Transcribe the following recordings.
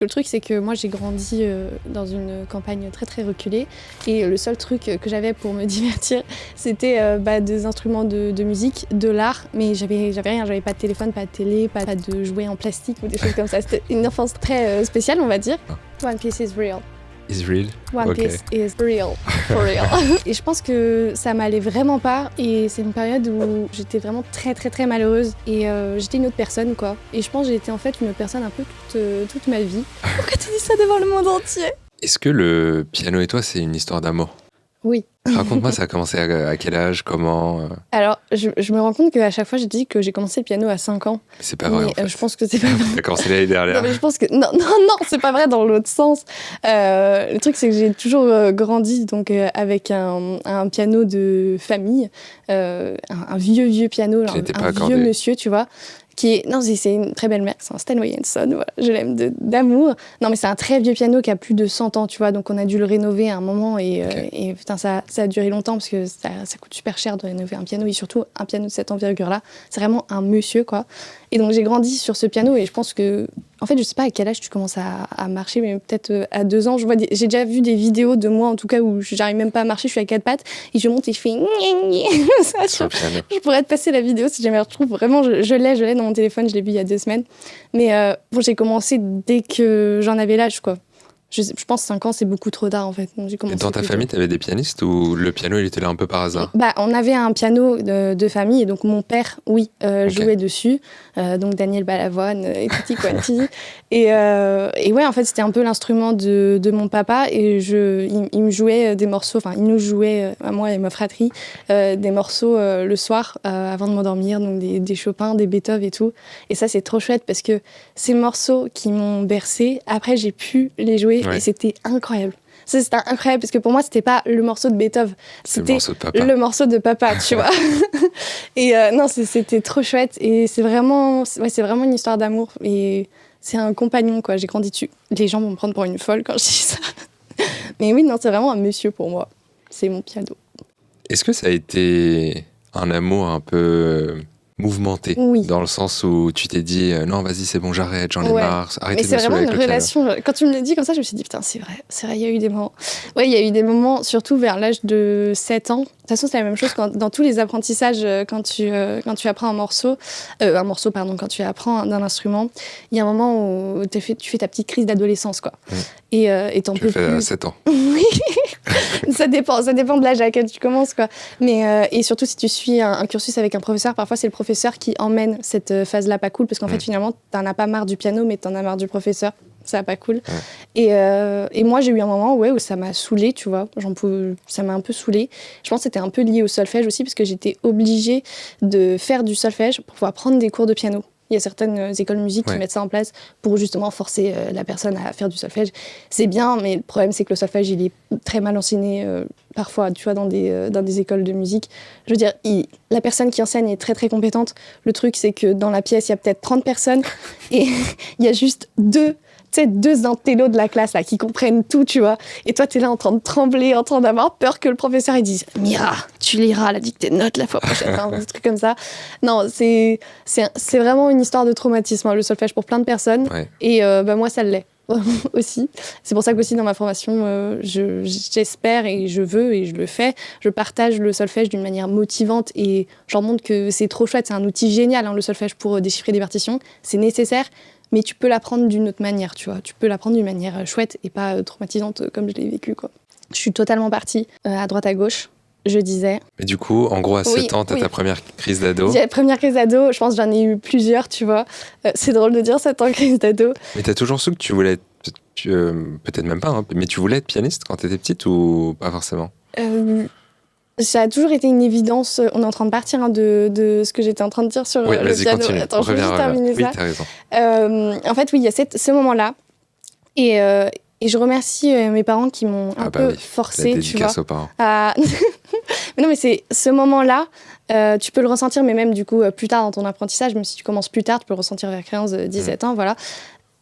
Le truc, c'est que moi, j'ai grandi dans une campagne très très reculée et le seul truc que j'avais pour me divertir, c'était des instruments de musique, de l'art, mais j'avais rien, j'avais pas de téléphone, pas de télé, pas de jouets en plastique ou des choses comme ça. C'était une enfance très spéciale, on va dire. One Piece is real. Is real? One Piece is real, for real. Et je pense que ça m'allait vraiment pas et c'est une période où j'étais vraiment très très très malheureuse et j'étais une autre personne quoi. Et je pense que j'ai été en fait une autre personne un peu toute ma vie. Pourquoi tu dis ça devant le monde entier? Est-ce que le piano et toi, c'est une histoire d'amour? Oui. Raconte-moi, ça a commencé à quel âge, comment Alors, je me rends compte qu'à chaque fois, je dis que j'ai commencé le piano à 5 ans. C'est pas vrai, mais, en fait. je pense que c'est pas vrai. T'as commencé l'année dernière. Non, mais je pense que... Non, c'est pas vrai dans l'autre sens. Le truc, c'est que j'ai toujours grandi donc, avec un piano de famille, un vieux piano, Qui n'était pas un accordé. vieux monsieur, tu vois. Non, c'est une très belle marque, c'est un Steinway & Son, voilà, je l'aime d'amour. Non, mais c'est un très vieux piano qui a plus de 100 ans, tu vois, donc on a dû le rénover à un moment et putain, ça a duré longtemps parce que ça coûte super cher de rénover un piano et surtout un piano de cette envergure-là. C'est vraiment un monsieur, quoi. Et donc j'ai grandi sur ce piano et je pense que, en fait, je sais pas à quel âge tu commences à marcher, mais peut-être à 2 ans. J'ai déjà vu des vidéos de moi, en tout cas, où j'arrive même pas à marcher, je suis à 4 pattes et je monte et je fais je pourrais te passer la vidéo si jamais je retrouve. Vraiment, je l'ai dans mon téléphone, je l'ai vu il y a 2 semaines. Mais j'ai commencé dès que j'en avais l'âge, quoi. Je pense que 5 ans, c'est beaucoup trop tard, en fait. Donc, j'ai commencé Et dans ta famille, t'avais des pianistes ou le piano, il était là un peu par hasard? On avait un piano de famille, et donc mon père, oui, jouait dessus. Donc Daniel Balavoine et tutti quanti. et ouais, en fait, c'était un peu l'instrument de mon papa. Et il me jouait des morceaux, enfin, il nous jouait, à moi et ma fratrie, des morceaux le soir, avant de m'endormir. Donc des Chopin, des Beethoven et tout. Et ça, c'est trop chouette parce que ces morceaux qui m'ont bercée, après, j'ai pu les jouer. Ouais. Et c'était incroyable. Ça, c'était incroyable parce que pour moi, c'était pas le morceau de Beethoven, c'était le morceau de papa, tu vois. Et non, c'était trop chouette et c'est vraiment une histoire d'amour et c'est un compagnon, quoi. J'ai grandi dessus. Les gens vont me prendre pour une folle quand je dis ça. Mais oui, non, c'est vraiment un monsieur pour moi. C'est mon piano. Est-ce que ça a été un amour un peu mouvementé, oui. Dans le sens où tu t'es dit non vas-y c'est bon j'arrête, j'en ai marre, arrêtez de me saouler avec le piano. Mais c'est vraiment une relation, quand tu me l'as dit comme ça je me suis dit putain c'est vrai, il y a eu des moments. Ouais, il y a eu des moments surtout vers l'âge de 7 ans. De toute façon c'est la même chose dans tous les apprentissages quand tu apprends quand tu apprends d'un instrument, il y a un moment où tu fais ta petite crise d'adolescence quoi. Et t'en peux plus. Tu le fais à 7 ans. Oui. ça dépend de l'âge à laquelle tu commences quoi. Mais et surtout si tu suis un cursus avec un professeur, parfois c'est le professeur qui emmène cette phase-là pas cool parce qu'en fait finalement t'en as pas marre du piano mais t'en as marre du professeur. Ça pas cool. Et moi j'ai eu un moment où ça m'a saoulée, tu vois. Ça m'a un peu saoulée. Je pense que c'était un peu lié au solfège aussi parce que j'étais obligée de faire du solfège pour pouvoir prendre des cours de piano. Il y a certaines écoles de musique qui mettent ça en place pour justement forcer la personne à faire du solfège. C'est bien, mais le problème, c'est que le solfège, il est très mal enseigné parfois, tu vois, dans des écoles de musique. Je veux dire, la personne qui enseigne est très, très compétente. Le truc, c'est que dans la pièce, il y a peut-être 30 personnes et il y a juste deux intellos de la classe là, qui comprennent tout, tu vois. Et toi, t'es là en train de trembler, en train d'avoir peur que le professeur il dise « Mira, tu liras la dictée de notes la fois prochaine. » Des trucs comme ça. Non, c'est vraiment une histoire de traumatisme, hein, le solfège pour plein de personnes. Ouais. Et moi, ça l'est aussi. C'est pour ça qu'aussi dans ma formation, j'espère et je veux et je le fais. Je partage le solfège d'une manière motivante et je leur montre que c'est trop chouette. C'est un outil génial, hein, le solfège, pour déchiffrer des partitions. C'est nécessaire. Mais tu peux l'apprendre d'une autre manière, tu vois. Tu peux l'apprendre d'une manière chouette et pas traumatisante comme je l'ai vécu, quoi. Je suis totalement partie à droite à gauche, je disais. Mais du coup, en gros, à 7 ans, t'as ta première crise d'ado. J'ai la première crise d'ado, je pense que j'en ai eu plusieurs, tu vois. C'est drôle de dire 7 ans crise d'ado. Mais t'as toujours su que tu voulais être, peut-être même pas, hein, mais tu voulais être pianiste quand t'étais petite ou pas forcément? Ça a toujours été une évidence. On est en train de partir de ce que j'étais en train de dire sur le piano. Continue. Attends, je vais juste terminer ça. Oui, t'as raison. En fait, oui, il y a ce moment-là. Et je remercie mes parents qui m'ont un peu forcée, tu vois. Aux parents. Mais non, mais c'est ce moment-là, tu peux le ressentir, mais même du coup plus tard dans ton apprentissage, même si tu commences plus tard, tu peux le ressentir vers 15, 17 ans, voilà.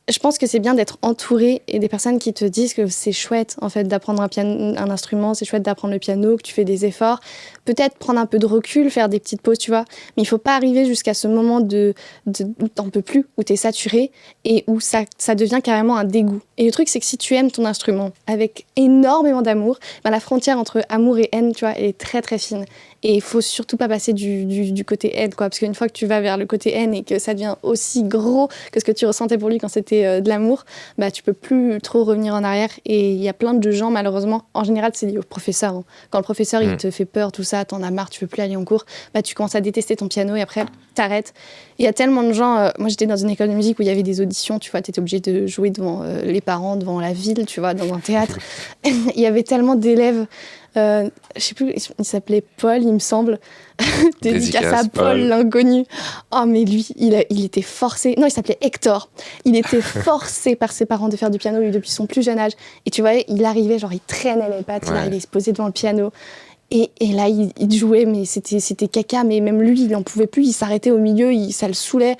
je pense que c'est bien d'être entouré et des personnes qui te disent que c'est chouette en fait d'apprendre un instrument, c'est chouette d'apprendre le piano, que tu fais des efforts. Peut-être prendre un peu de recul, faire des petites pauses, tu vois. Mais il faut pas arriver jusqu'à ce moment où t'en peux plus, où t'es saturé et où ça devient carrément un dégoût. Et le truc, c'est que si tu aimes ton instrument avec énormément d'amour, ben la frontière entre amour et haine, tu vois, elle est très très fine. Et il faut surtout pas passer du côté haine, quoi. Parce qu'une fois que tu vas vers le côté haine et que ça devient aussi gros que ce que tu ressentais pour lui quand c'était de l'amour, bah tu peux plus trop revenir en arrière. Et il y a plein de gens, malheureusement, en général, c'est lié au professeur. Hein. Quand le professeur, il te fait peur, tout ça, t'en as marre, tu veux plus aller en cours, bah tu commences à détester ton piano et après, t'arrêtes. Il y a tellement de gens... moi, j'étais dans une école de musique où il y avait des auditions, tu vois, t'étais obligé de jouer devant les parents, devant la ville, tu vois, dans un théâtre. Il y avait tellement d'élèves... je sais plus, il s'appelait Paul, il me semble. Dédicace à Paul, l'inconnu. Oh, mais lui, il était forcé. Non, il s'appelait Hector. Il était forcé par ses parents de faire du piano, lui, depuis son plus jeune âge. Et tu vois, il arrivait, genre, il traînait les pattes, il arrivait, il se posait devant le piano. Et là, il jouait, mais c'était caca. Mais même lui, il n'en pouvait plus. Il s'arrêtait au milieu, ça le saoulait.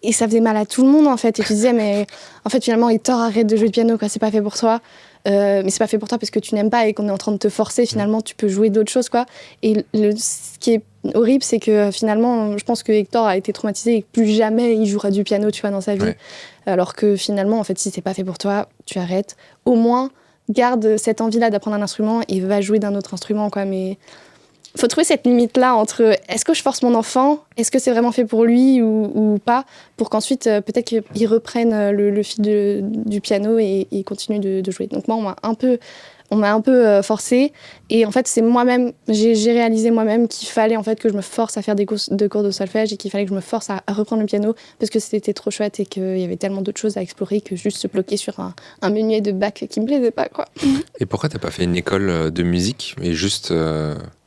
Et ça faisait mal à tout le monde, en fait. Et tu disais, mais en fait, finalement, Hector, arrête de jouer du piano, quoi. C'est pas fait pour toi. Mais c'est pas fait pour toi parce que tu n'aimes pas et qu'on est en train de te forcer. Finalement, tu peux jouer d'autres choses, quoi. Et ce qui est horrible, c'est que finalement, je pense que Hector a été traumatisé et que plus jamais il jouera du piano, tu vois, dans sa vie. Ouais. Alors que finalement, en fait, si c'est pas fait pour toi, tu arrêtes. Au moins, garde cette envie-là d'apprendre un instrument et va jouer d'un autre instrument, quoi. Mais faut trouver cette limite-là entre est-ce que je force mon enfant, est-ce que c'est vraiment fait pour lui ou pas, pour qu'ensuite, peut-être qu'il reprenne le fil du piano et continue de jouer. Donc moi, on m'a un peu forcée. Et en fait, c'est moi-même, j'ai réalisé moi-même qu'il fallait en fait que je me force à faire des cours de solfège et qu'il fallait que je me force à reprendre le piano parce que c'était trop chouette et qu'il y avait tellement d'autres choses à explorer que juste se bloquer sur un menuet de Bach qui me plaisait pas, quoi. Et pourquoi t'as pas fait une école de musique et juste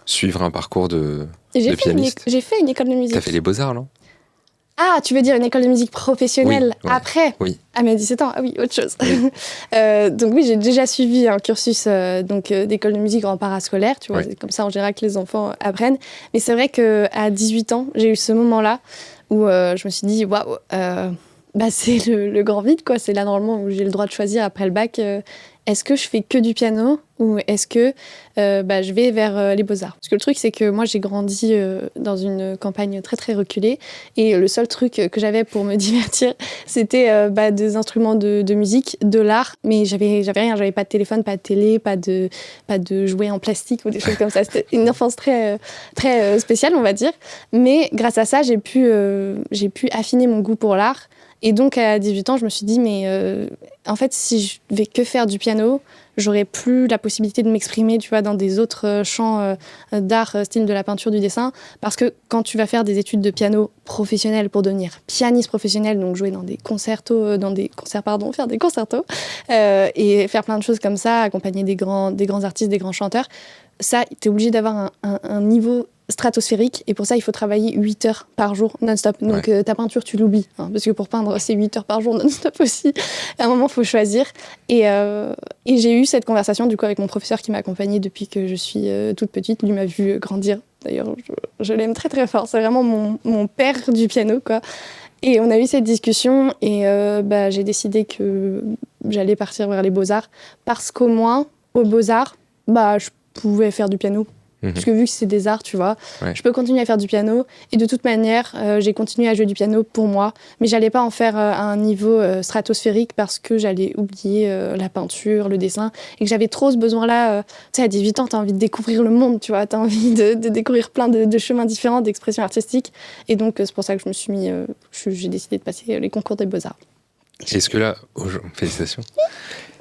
suivre un parcours de pianiste? J'ai fait une école de musique. T'as fait les Beaux-Arts, non? Ah, tu veux dire une école de musique professionnelle après? Oui. À mes 17 ans, ah oui, autre chose. Oui. Donc oui, j'ai déjà suivi un cursus d'école de musique en parascolaire, tu vois, c'est comme ça en général que les enfants apprennent. Mais c'est vrai qu'à 18 ans, j'ai eu ce moment-là où je me suis dit, waouh, c'est le grand vide, quoi. C'est là normalement où j'ai le droit de choisir après le bac. Est-ce que je fais que du piano ou est-ce que je vais vers les Beaux-Arts? Parce que le truc, c'est que moi, j'ai grandi dans une campagne très, très reculée. Et le seul truc que j'avais pour me divertir, c'était des instruments de musique, de l'art. Mais j'avais rien. J'avais pas de téléphone, pas de télé, pas de jouets en plastique ou des choses comme ça. C'était une enfance très, très spéciale, on va dire. Mais grâce à ça, j'ai pu affiner mon goût pour l'art. Et donc, à 18 ans, je me suis dit, mais en fait, si je vais que faire du piano, j'aurais plus la possibilité de m'exprimer, tu vois, dans des autres champs d'art, style de la peinture, du dessin. Parce que quand tu vas faire des études de piano professionnelles pour devenir pianiste professionnel, donc jouer dans des concertos, faire des concertos, et faire plein de choses comme ça, accompagner des grands artistes, des grands chanteurs, ça, t'es obligé d'avoir un niveau stratosphérique, et pour ça il faut travailler 8 heures par jour non-stop. Donc ta peinture tu l'oublies, hein, parce que pour peindre c'est 8 heures par jour non-stop aussi. À un moment il faut choisir, et j'ai eu cette conversation du coup avec mon professeur qui m'a accompagnée depuis que je suis toute petite. Lui m'a vu grandir, d'ailleurs je l'aime très très fort, c'est vraiment mon père du piano, quoi. Et on a eu cette discussion et j'ai décidé que j'allais partir vers les Beaux-Arts parce qu'au moins aux Beaux-Arts je pouvais faire du piano. Parce que vu que c'est des arts, tu vois, je peux continuer à faire du piano. Et de toute manière, j'ai continué à jouer du piano pour moi. Mais j'allais pas en faire à un niveau stratosphérique parce que j'allais oublier la peinture, le dessin. Et que j'avais trop ce besoin-là. Tu sais, à 18 ans, t'as envie de découvrir le monde, tu vois. T'as envie de découvrir plein de chemins différents d'expression artistique. Et donc, c'est pour ça que je me suis mis... j'ai décidé de passer les concours des Beaux-Arts. Est-ce que là... félicitations.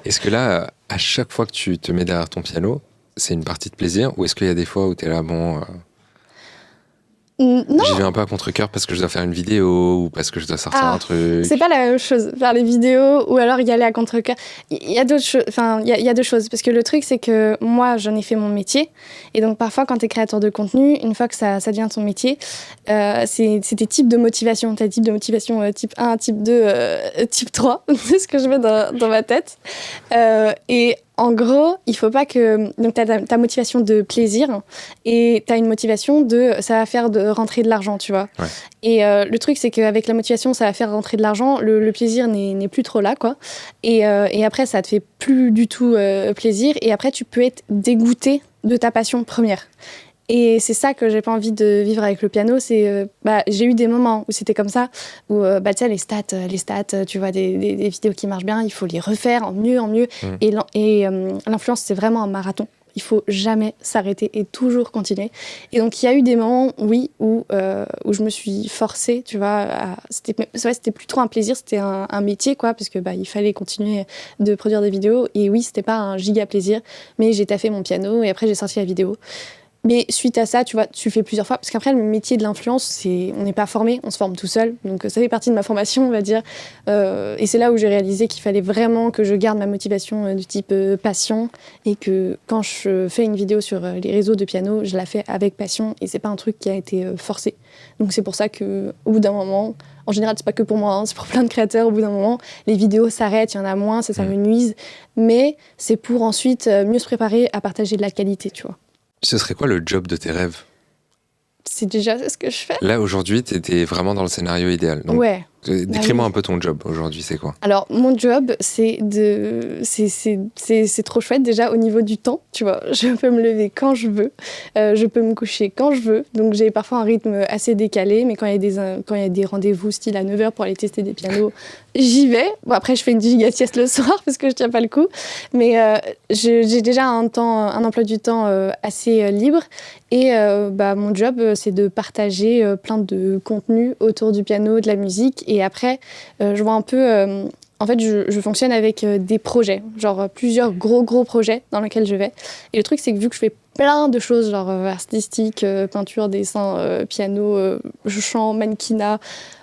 Est-ce que là, à chaque fois que tu te mets derrière ton piano, c'est une partie de plaisir, ou est-ce qu'il y a des fois où t'es là, non. J'y vais un peu à contre-cœur parce que je dois faire une vidéo ou parce que je dois sortir un truc. C'est pas la même chose, faire les vidéos ou alors y aller à contre-cœur. Il y a d'autres choses, il y a deux choses. Parce que le truc, c'est que moi, j'en ai fait mon métier. Et donc, parfois, quand t'es créateur de contenu, une fois que ça devient ton métier, c'est des types de motivation. T'as type de motivation type 1, type 2, type 3. C'est ce que je mets dans ma tête. Et en gros, il faut pas que... Donc, t'as ta motivation de plaisir et t'as une motivation de... Ça va faire rentrer de l'argent, tu vois. Ouais. Et le truc, c'est qu'avec la motivation, ça va faire rentrer de l'argent. Le plaisir n'est plus trop là, quoi. Et après, ça te fait plus du tout plaisir. Et après, tu peux être dégoûté de ta passion première. Et c'est ça que j'ai pas envie de vivre avec le piano. C'est, j'ai eu des moments où c'était comme ça, où tu sais, les stats, tu vois des vidéos qui marchent bien, il faut les refaire en mieux. Et l'influence, c'est vraiment un marathon. Il faut jamais s'arrêter et toujours continuer. Et donc, il y a eu des moments, oui, où je me suis forcée, tu vois. C'était plus trop un plaisir, c'était un métier, quoi, parce que il fallait continuer de produire des vidéos. Et oui, c'était pas un giga plaisir, mais j'ai taffé mon piano et après, j'ai sorti la vidéo. Mais suite à ça, tu vois, tu fais plusieurs fois. Parce qu'après, le métier de l'influence, on n'est pas formé, on se forme tout seul. Donc ça fait partie de ma formation, on va dire. Et c'est là où j'ai réalisé qu'il fallait vraiment que je garde ma motivation du type passion. Et que quand je fais une vidéo sur les réseaux de piano, je la fais avec passion. Et c'est pas un truc qui a été forcé. Donc c'est pour ça qu'au bout d'un moment, en général, c'est pas que pour moi, hein, c'est pour plein de créateurs, au bout d'un moment, les vidéos s'arrêtent, il y en a moins, ça me nuise. Mais c'est pour ensuite mieux se préparer à partager de la qualité, tu vois. Ce serait quoi le job de tes rêves? C'est déjà ce que je fais. Là, aujourd'hui, tu étais vraiment dans le scénario idéal. Donc, ouais. Décris-moi un peu ton job aujourd'hui, c'est quoi? Alors, mon job, c'est trop chouette déjà au niveau du temps, tu vois. Je peux me lever quand je veux, je peux me coucher quand je veux. Donc, j'ai parfois un rythme assez décalé, mais quand il y a des rendez-vous style à 9h pour aller tester des pianos, j'y vais. Bon, après, je fais une giga sieste le soir parce que je tiens pas le coup. Mais j'ai déjà un emploi du temps assez libre. Et mon job, c'est de partager plein de contenus autour du piano, de la musique. Et après, je vois un peu... en fait, je fonctionne avec des projets, genre plusieurs gros projets dans lesquels je vais. Et le truc, c'est que vu que je fais plein de choses, genre artistiques, peinture, dessin, piano, chant, mannequinat,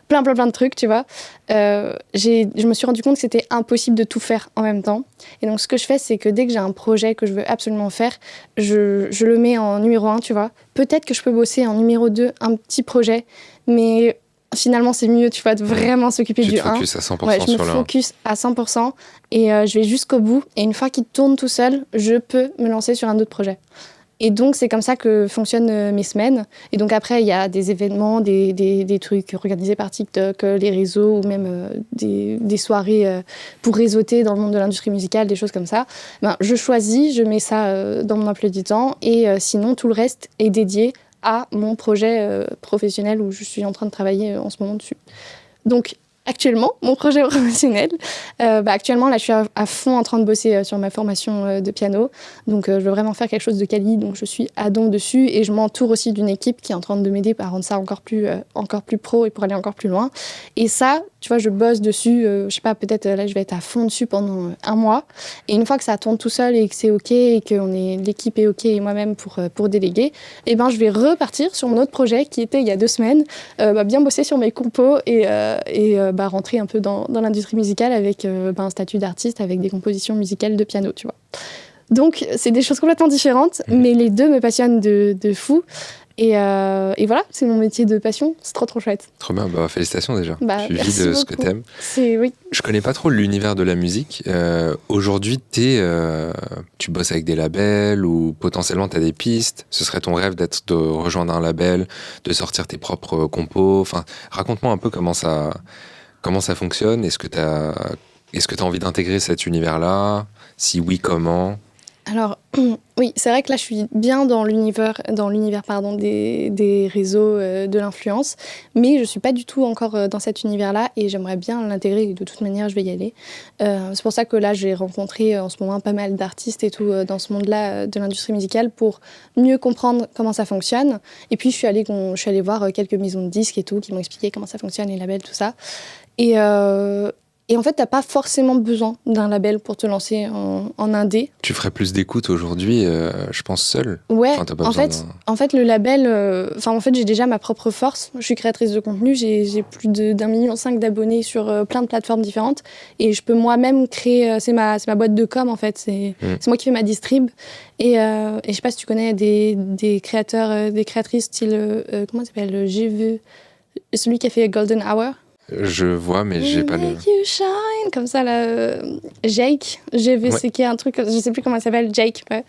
plein de trucs, tu vois. Je me suis rendu compte que c'était impossible de tout faire en même temps. Et donc, ce que je fais, c'est que dès que j'ai un projet que je veux absolument faire, je le mets en numéro 1, tu vois. Peut-être que je peux bosser en numéro 2, un petit projet, mais finalement, c'est mieux, tu vois, de vraiment s'occuper du 1. Tu te focuses à 100% ouais, je sur me le 1. focus à 100% et je vais jusqu'au bout. Et une fois qu'il tourne tout seul, je peux me lancer sur un autre projet. Et donc, c'est comme ça que fonctionnent mes semaines. Et donc, après, il y a des événements, des trucs organisés par TikTok, les réseaux, ou même des soirées pour réseauter dans le monde de l'industrie musicale, des choses comme ça. Je choisis, je mets ça dans mon emploi du temps. Et sinon, tout le reste est dédié à mon projet professionnel où je suis en train de travailler en ce moment dessus. Donc, actuellement, mon projet professionnel, actuellement, là, je suis à fond en train de bosser sur ma formation de piano. Donc, je veux vraiment faire quelque chose de quali. Donc, je suis à donf dessus et je m'entoure aussi d'une équipe qui est en train de m'aider à rendre ça encore plus pro et pour aller encore plus loin. Et ça, tu vois, je bosse dessus. Je sais pas, peut-être là, je vais être à fond dessus pendant un mois. Et une fois que ça tourne tout seul et que c'est OK et que l'équipe est OK et moi-même pour déléguer, je vais repartir sur mon autre projet qui était il y a 2 semaines, bien bosser sur mes compos et rentrer un peu dans l'industrie musicale avec un statut d'artiste, avec des compositions musicales de piano, tu vois. Donc, c'est des choses complètement différentes, mais les deux me passionnent de fou. Et voilà, c'est mon métier de passion, c'est trop chouette. Trop bien, félicitations déjà. Tu vis de beaucoup. ce que t'aimes. Oui. Je connais pas trop l'univers de la musique. Aujourd'hui, tu bosses avec des labels ou potentiellement t'as des pistes. Ce serait ton rêve de rejoindre un label, de sortir tes propres compos. Enfin, raconte-moi un peu comment ça fonctionne. Est-ce que t'as envie d'intégrer cet univers-là? Si oui, comment? Alors, oui, c'est vrai que là, je suis bien dans l'univers des réseaux de l'influence, mais je ne suis pas du tout encore dans cet univers-là et j'aimerais bien l'intégrer et de toute manière, je vais y aller. C'est pour ça que là, j'ai rencontré en ce moment pas mal d'artistes et tout dans ce monde-là de l'industrie musicale pour mieux comprendre comment ça fonctionne. Et puis, je suis allée voir quelques maisons de disques et tout qui m'ont expliqué comment ça fonctionne, les labels, tout ça. Et en fait, t'as pas forcément besoin d'un label pour te lancer en indé. Tu ferais plus d'écoute aujourd'hui, je pense, seule. Ouais, Enfin, en fait, le label... j'ai déjà ma propre force. Je suis créatrice de contenu, j'ai plus d'1,5 million d'abonnés sur plein de plateformes différentes. Et je peux moi-même créer... c'est ma boîte de com, en fait. C'est moi qui fais ma distrib. Et je sais pas si tu connais des créateurs, des créatrices style... comment ça s'appelle? J'ai vu... Celui qui a fait Golden Hour. Je vois, mais j'ai pas le... Make you shine, comme ça là. Jake, GVCK, un truc, je sais plus comment il s'appelle, Jake. Ouais.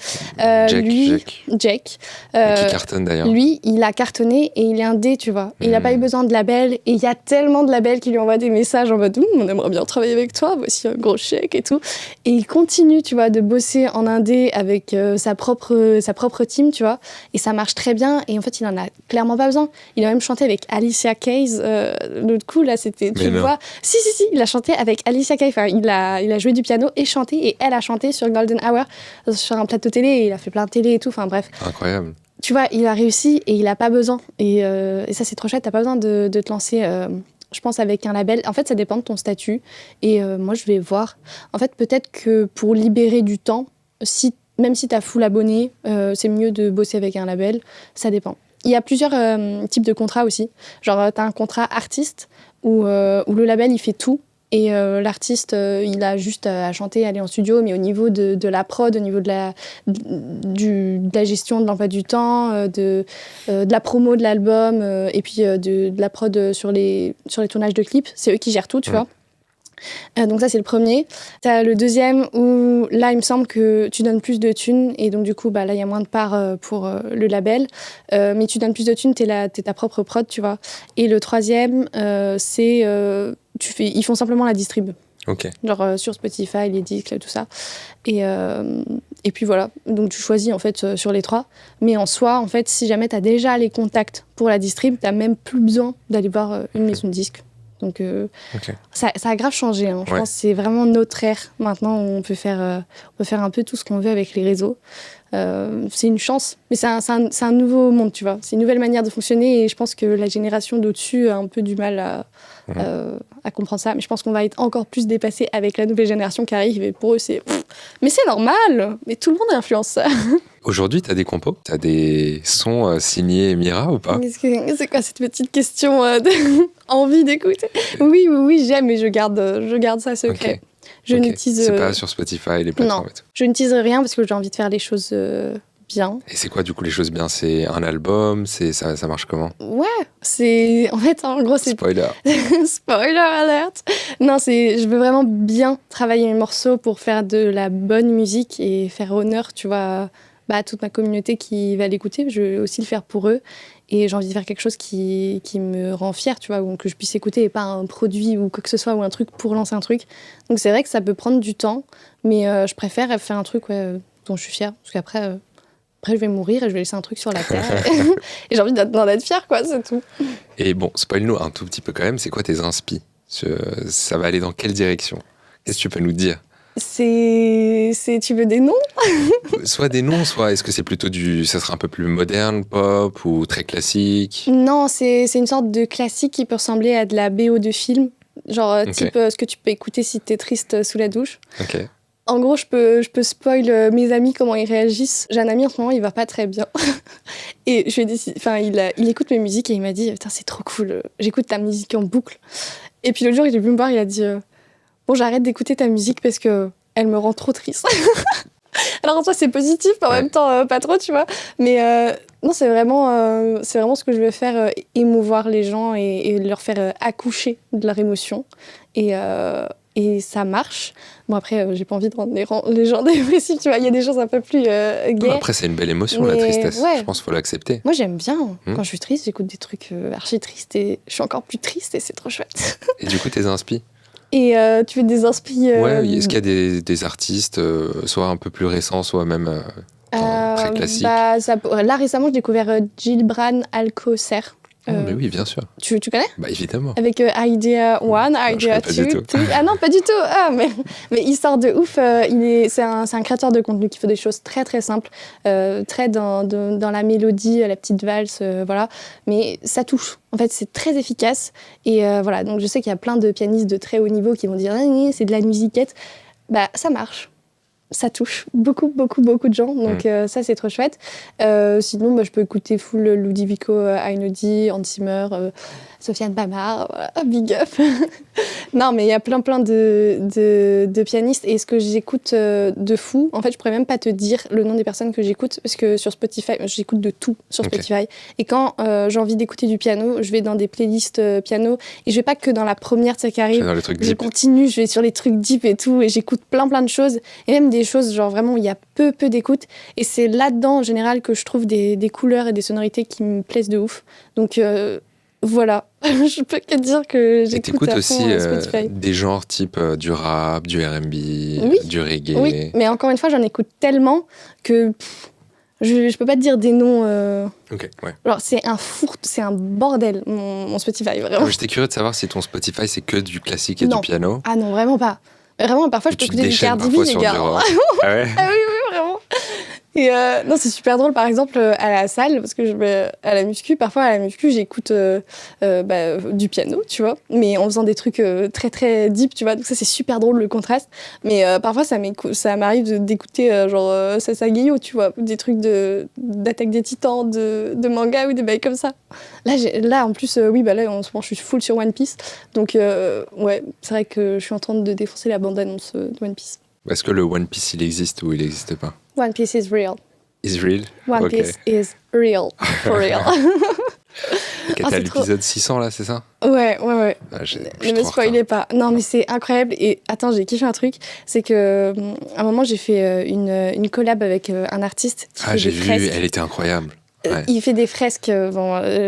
Jake. Et qui cartonne d'ailleurs. Lui, il a cartonné et il est indé, tu vois. Il n'a pas eu besoin de label et il y a tellement de labels qui lui envoient des messages en mode on aimerait bien travailler avec toi, voici un gros chèque et tout. Et il continue, tu vois, de bosser en indé avec sa propre team, tu vois. Et ça marche très bien et en fait, il en a clairement pas besoin. Il a même chanté avec Alicia Keys l'autre coup, là, c'était, tu vois. Si, il a chanté avec Alicia Keys. Enfin, il a joué du piano et chanté et elle a chanté sur Golden Hour, sur un plateau télé et il a fait plein de télé et tout. Enfin, bref. Incroyable. Tu vois, il a réussi et il a pas besoin. Et ça, c'est trop chouette. T'as pas besoin de te lancer, je pense, avec un label. En fait, ça dépend de ton statut. Et moi, je vais voir. En fait, peut-être que pour libérer du temps, même si t'as full abonné, c'est mieux de bosser avec un label. Ça dépend. Il y a plusieurs types de contrats aussi. Genre, t'as un contrat artiste où le label, il fait tout. Et l'artiste, il a juste à chanter, aller en studio, mais au niveau de la prod, au niveau de la gestion de l'emploi du temps, de la promo de l'album, et puis de la prod sur les tournages de clips, c'est eux qui gèrent tout, tu vois. Donc ça, c'est le premier. T'as le deuxième où là, il me semble que tu donnes plus de thunes et donc du coup, bah, là, il y a moins de parts pour le label. Mais tu donnes plus de thunes, t'es ta propre prod, tu vois. Et le troisième, c'est... ils font simplement la distrib. Ok. Genre sur Spotify, les disques, tout ça. Et puis voilà. Donc tu choisis en fait sur les trois. Mais en soi, en fait, si jamais t'as déjà les contacts pour la distrib, t'as même plus besoin d'aller voir une maison de disques. Donc ça a grave changé. Hein. Je pense que c'est vraiment notre ère. Maintenant, on peut faire un peu tout ce qu'on veut avec les réseaux. C'est une chance. Mais c'est un nouveau monde, tu vois. C'est une nouvelle manière de fonctionner et je pense que la génération d'au-dessus a un peu du mal à comprendre ça. Mais je pense qu'on va être encore plus dépassé avec la nouvelle génération qui arrive. Et pour eux, c'est... Mais c'est normal. Mais tout le monde est influenceur. Aujourd'hui, t'as des compos? T'as des sons signés Mira ou pas? C'est quoi cette petite question envie d'écouter? Oui, j'aime et je garde ça secret. Okay. Je n'utilise... C'est pas sur Spotify, les plateformes et tout? Je n'utilise rien parce que j'ai envie de faire les choses bien. Et c'est quoi du coup les choses bien? C'est un album? Ça marche comment? Ouais, c'est... En fait, en gros, c'est... Spoiler. Spoiler alert. Non, je veux vraiment bien travailler mes morceaux pour faire de la bonne musique et faire honneur, tu vois, à toute ma communauté qui va l'écouter. Je veux aussi le faire pour eux. Et j'ai envie de faire quelque chose qui me rend fière, tu vois, ou que je puisse écouter et pas un produit ou quoi que ce soit, ou un truc pour lancer un truc. Donc c'est vrai que ça peut prendre du temps, mais je préfère faire un truc dont je suis fière. Parce qu'après, je vais mourir et je vais laisser un truc sur la terre. Et j'ai envie d'en être fière, quoi, c'est tout. Et bon, spoil-nous un tout petit peu quand même, c'est quoi tes inspi? Ça va aller dans quelle direction? Qu'est-ce que tu peux nous dire? Tu veux des noms? Soit des noms, soit est-ce que c'est plutôt ça sera un peu plus moderne, pop ou très classique? Non, c'est une sorte de classique qui peut ressembler à de la BO de film. Genre type ce que tu peux écouter si t'es triste sous la douche. Ok. En gros, je peux spoil mes amis, comment ils réagissent. J'ai un ami en ce moment, il va pas très bien. Et je lui ai dit, il écoute mes musiques et il m'a dit, putain, c'est trop cool, j'écoute ta musique en boucle. Et puis l'autre jour, il est venu me voir, il a dit, bon, j'arrête d'écouter ta musique parce que elle me rend trop triste. Alors en soi, c'est positif, mais en même temps, pas trop, tu vois. Mais non, c'est vraiment ce que je veux faire, émouvoir les gens et leur faire accoucher de leur émotion. Et ça marche. Bon, après, j'ai pas envie de rendre les gens dépressifs, tu vois. Il y a des choses un peu plus gaies. Après, c'est une belle émotion, la tristesse. Ouais. Je pense qu'il faut l'accepter. Moi, j'aime bien. Quand je suis triste, j'écoute des trucs archi tristes et je suis encore plus triste et c'est trop chouette. Et du coup, tes inspi? Et tu veux des inspi Ouais, est-ce qu'il y a des artistes, soit un peu plus récents, soit même très classiques? Là, récemment, j'ai découvert Gilbran Alcocer. Mais oui, bien sûr. Tu connais? Bah évidemment. Avec Idea 1, Idea 2. Ah non, pas du tout. Ah, mais il sort de ouf. C'est un créateur de contenu qui fait des choses très très simples, très dans la mélodie, la petite valse, voilà. Mais ça touche. En fait, c'est très efficace. Et voilà, donc je sais qu'il y a plein de pianistes de très haut niveau qui vont dire c'est de la musiquette. Bah, ça marche. ça touche beaucoup, beaucoup, beaucoup de gens. Donc ça, c'est trop chouette. Sinon, je peux écouter full Ludovico Einaudi, Hans Zimmer, Sofiane Pamart, voilà, big up. Non, mais il y a plein de pianistes. Et ce que j'écoute de fou, en fait, je pourrais même pas te dire le nom des personnes que j'écoute, parce que sur Spotify, j'écoute de tout sur Spotify. Et quand j'ai envie d'écouter du piano, je vais dans des playlists piano. Et je vais pas que dans la première, tu sais, qui arrive. Je continue, je vais sur les trucs deep et tout. Et j'écoute plein de choses. Et même des choses, genre vraiment, où il y a peu d'écoute. Et c'est là-dedans, en général, que je trouve des couleurs et des sonorités qui me plaisent de ouf. Donc... voilà, je peux que dire que j'écoute à aussi Spotify. Des genres type du rap, du R&B, du reggae. Oui, mais encore une fois, j'en écoute tellement que je peux pas te dire des noms. Ok, ouais. Alors, c'est un bordel, mon Spotify, vraiment. J'étais curieux de savoir si ton Spotify, c'est que du classique et du piano. Ah non, vraiment pas. Vraiment, parfois, je peux écouter du Cardi B, les gars. Ah ouais. Ah oui, vraiment. Et non, c'est super drôle, par exemple, à la salle, parce que je vais à la muscu, parfois à la muscu, j'écoute du piano, tu vois, mais en faisant des trucs très, très deep, tu vois, donc ça, c'est super drôle, le contraste. Mais parfois, ça m'arrive d'écouter, Sasageyo, tu vois, des trucs d'Attaque des Titans, de manga ou des bails comme ça. Là en plus, là, en ce moment, je suis full sur One Piece, donc ouais, c'est vrai que je suis en train de défoncer la bande-annonce de One Piece. Est-ce que le One Piece, il existe ou il n'existe pas? One Piece is real. Is real? One Piece is real. For real. T'as l'épisode 600 là, c'est ça? Ouais. Ah, ne me spoilez pas. Non, mais c'est incroyable. Et attends, j'ai kiffé un truc. C'est que à un moment, j'ai fait une collab avec un artiste qui fait j'ai des vu, fresques. elle était incroyable. Ouais. Il fait des fresques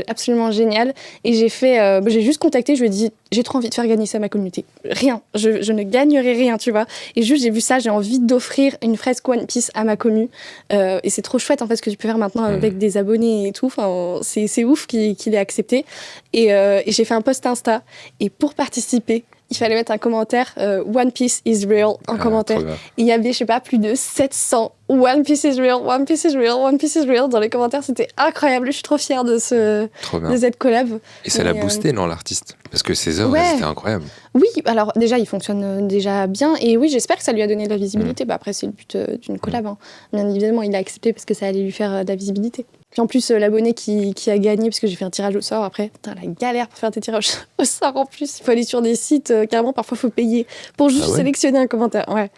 absolument géniales. Et j'ai juste contacté, je lui ai dit, j'ai trop envie de faire gagner ça à ma communauté. Rien. Je ne gagnerai rien, tu vois. Et juste, j'ai vu ça, j'ai envie d'offrir une fresque One Piece à ma commu. Et c'est trop chouette, en fait, ce que tu peux faire maintenant avec des abonnés et tout. Enfin, c'est ouf qu'il ait accepté. Et j'ai fait un post Insta. Et pour participer, il fallait mettre un commentaire One Piece is real en commentaire. Il y avait, je sais pas, plus de 700 One Piece is real, One Piece is real, One Piece is real dans les commentaires. C'était incroyable. Je suis trop fière de cette collab. Et ça l'a boosté, non, l'artiste? Parce que ses œuvres, elles étaient incroyables. Oui, alors déjà, il fonctionne déjà bien. Et oui, j'espère que ça lui a donné de la visibilité. Après, c'est le but d'une collab. Hein. Bien évidemment, il a accepté parce que ça allait lui faire de la visibilité. Puis en plus, l'abonné qui a gagné, parce que j'ai fait un tirage au sort après, putain, la galère pour faire des tirages au sort en plus. Il faut aller sur des sites, carrément, parfois il faut payer pour juste sélectionner un commentaire. Ouais.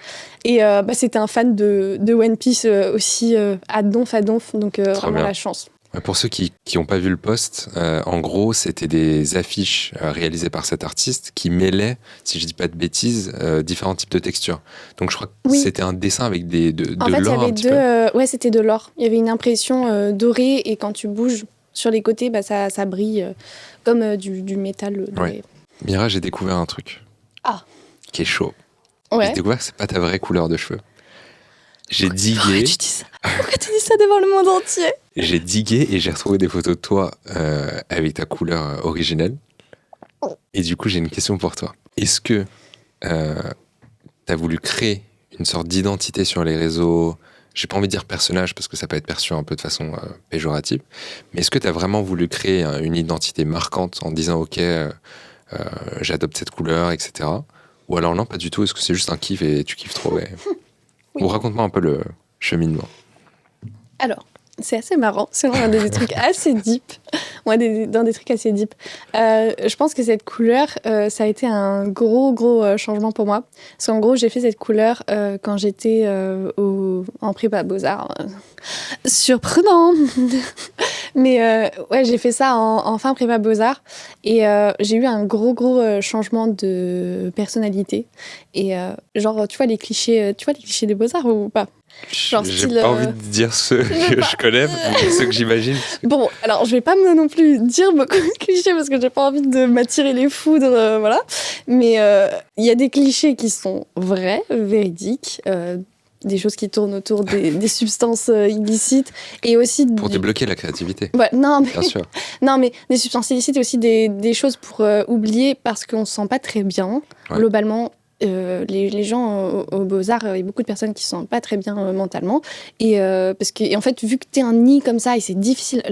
Et c'était un fan de One Piece aussi, à donf, donc vraiment la chance. Pour ceux qui n'ont pas vu le post, en gros, c'était des affiches réalisées par cet artiste qui mêlaient, si je dis pas de bêtises, différents types de textures. Donc je crois que c'était un dessin avec de l'or. En fait, il y avait c'était de l'or. Il y avait une impression dorée et quand tu bouges sur les côtés, ça brille comme du métal doré. Ouais. Mira, j'ai découvert un truc qui est chaud. Ouais. J'ai découvert que c'est pas ta vraie couleur de cheveux. J'ai digué. Pourquoi tu dis ça devant le monde entier? J'ai digué et j'ai retrouvé des photos de toi avec ta couleur originelle. Et du coup, j'ai une question pour toi. Est-ce que t'as voulu créer une sorte d'identité sur les réseaux? J'ai pas envie de dire personnage parce que ça peut être perçu un peu de façon péjorative. Mais est-ce que t'as vraiment voulu créer une identité marquante en disant ok, j'adopte cette couleur, etc. Ou alors non, pas du tout. Est-ce que c'est juste un kiff et tu kiffes trop Ou raconte-moi un peu le cheminement. Alors, c'est assez marrant. C'est l'un des trucs assez deep. Dans des trucs assez deep. Je pense que cette couleur, ça a été un gros changement pour moi. Parce qu'en gros, j'ai fait cette couleur quand j'étais en prépa Beaux-Arts. Surprenant. Mais j'ai fait ça en fin prépa Beaux-Arts. Et j'ai eu un gros changement de personnalité. Et genre, tu vois les clichés des Beaux-Arts ou pas? J'ai pas envie de dire ceux que je connais, mais ceux que j'imagine. Bon, alors je vais pas non plus dire beaucoup de clichés parce que j'ai pas envie de m'attirer les foudres, voilà. Mais il y a des clichés qui sont vrais, véridiques, des choses qui tournent autour des substances illicites et aussi pour débloquer la créativité. Ouais, non, mais, bien sûr. Non, mais des substances illicites et aussi des choses pour oublier parce qu'on se sent pas très bien globalement. les gens au Beaux-Arts, il y a beaucoup de personnes qui ne se sentent pas très bien mentalement. Parce que, et en fait, vu que tu es un nid comme ça, et c'est difficile,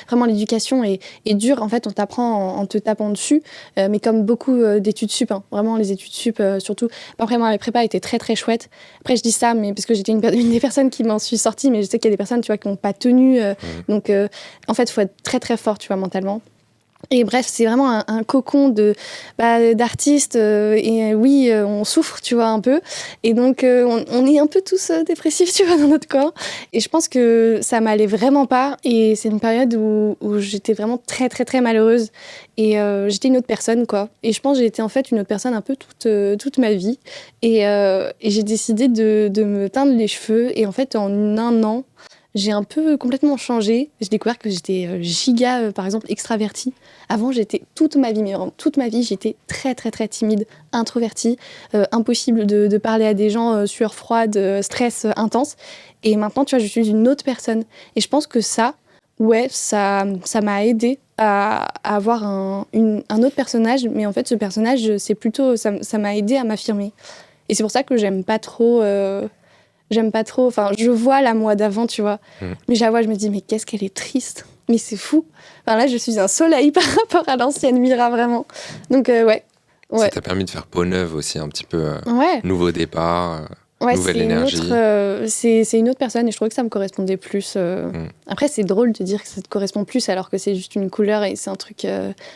vraiment l'éducation est dure, en fait, on t'apprend en te tapant dessus, mais comme beaucoup d'études sup, hein, vraiment les études sup, surtout. Après, moi, les prépas étaient très, très chouettes. Après, je dis ça, mais parce que j'étais une des personnes qui m'en suis sortie, mais je sais qu'il y a des personnes, tu vois, qui n'ont pas tenu. Donc, en fait, il faut être très, très fort, tu vois, mentalement. Et bref, c'est vraiment un cocon d'artistes. Et oui, on souffre, tu vois, un peu. Et donc, on est un peu tous dépressifs, tu vois, dans notre corps. Et je pense que ça m'allait vraiment pas. Et c'est une période où j'étais vraiment très, très, très malheureuse. Et j'étais une autre personne, quoi. Et je pense que j'ai été en fait une autre personne un peu toute ma vie. Et j'ai décidé de me teindre les cheveux. Et en fait, en un an, j'ai un peu complètement changé. J'ai découvert que j'étais giga, par exemple, extravertie. Avant, j'étais toute ma vie, mais vraiment toute ma vie, j'étais très, très, très timide, introvertie, impossible de parler à des gens, sueur froide, stress intense. Et maintenant, tu vois, je suis une autre personne. Et je pense que ça, ouais, ça m'a aidée à avoir un autre personnage. Mais en fait, ce personnage, c'est plutôt, ça m'a aidée à m'affirmer. Et c'est pour ça que j'aime pas trop, enfin, je vois la moi d'avant, tu vois. Mais je la vois, je me dis, mais qu'est-ce qu'elle est triste. Mais c'est fou. Enfin, là, je suis un soleil par rapport à l'ancienne Mira, vraiment. Donc, ouais. Ça t'a permis de faire peau neuve aussi, un petit peu. Ouais. Nouveau départ, Ouais, nouvelle énergie. C'est une autre personne et je trouvais que ça me correspondait plus. Après, c'est drôle de dire que ça te correspond plus alors que c'est juste une couleur et c'est un truc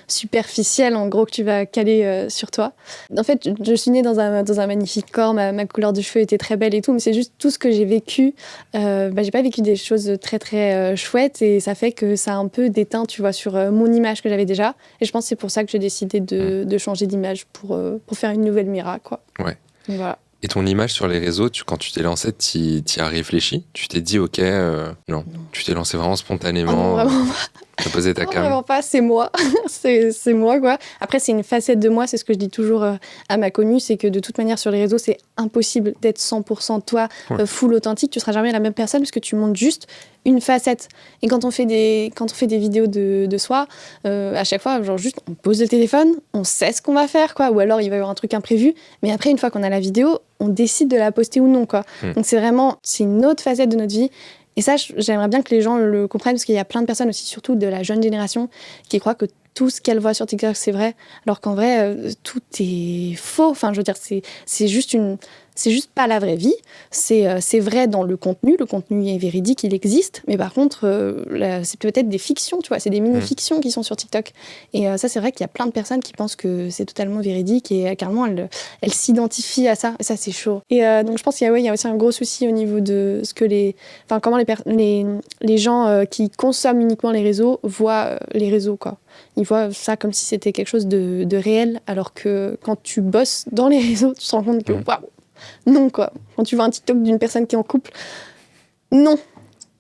superficiel, en gros, que tu vas caler sur toi. En fait, je suis née dans un magnifique corps, ma couleur de cheveux était très belle et tout, mais c'est juste tout ce que j'ai vécu. J'ai pas vécu des choses très, très chouettes et ça fait que ça a un peu déteint, tu vois, sur mon image que j'avais déjà. Et je pense que c'est pour ça que j'ai décidé de changer d'image pour faire une nouvelle Mira, quoi. Ouais. Donc, voilà. Et ton image sur les réseaux, quand tu t'es lancée, t'y as réfléchi? Tu t'es dit, ok, non. Tu t'es lancée vraiment spontanément. Oh non, vraiment pas. T'as posé ta cam. Vraiment pas, c'est moi. c'est moi, quoi. Après, c'est une facette de moi, c'est ce que je dis toujours à ma connue, c'est que de toute manière, sur les réseaux, c'est impossible d'être 100% toi, full authentique. Tu seras jamais la même personne parce que tu montres juste une facette. Et quand on fait des vidéos de soi, à chaque fois, genre juste, on pose le téléphone, on sait ce qu'on va faire, quoi. Ou alors, il va y avoir un truc imprévu. Mais après, une fois qu'on a la vidéo, on décide de la poster ou non, quoi. Donc, c'est une autre facette de notre vie. Et ça, j'aimerais bien que les gens le comprennent, parce qu'il y a plein de personnes aussi, surtout de la jeune génération, qui croient que tout ce qu'elles voient sur TikTok, c'est vrai, alors qu'en vrai, tout est faux. Enfin, je veux dire, c'est juste pas la vraie vie. C'est vrai dans le contenu est véridique, il existe, mais par contre, c'est peut-être des fictions, tu vois, c'est des mini-fictions qui sont sur TikTok. Et ça, c'est vrai qu'il y a plein de personnes qui pensent que c'est totalement véridique et carrément, elles s'identifient à ça. Et ça, c'est chaud. Et donc, je pense qu'il y a aussi un gros souci au niveau de ce que comment les gens qui consomment uniquement les réseaux voient les réseaux, quoi. Ils voient ça comme si c'était quelque chose de réel, alors que quand tu bosses dans les réseaux, tu te rends compte que waouh, non, quoi. Quand tu vois un TikTok d'une personne qui est en couple, non.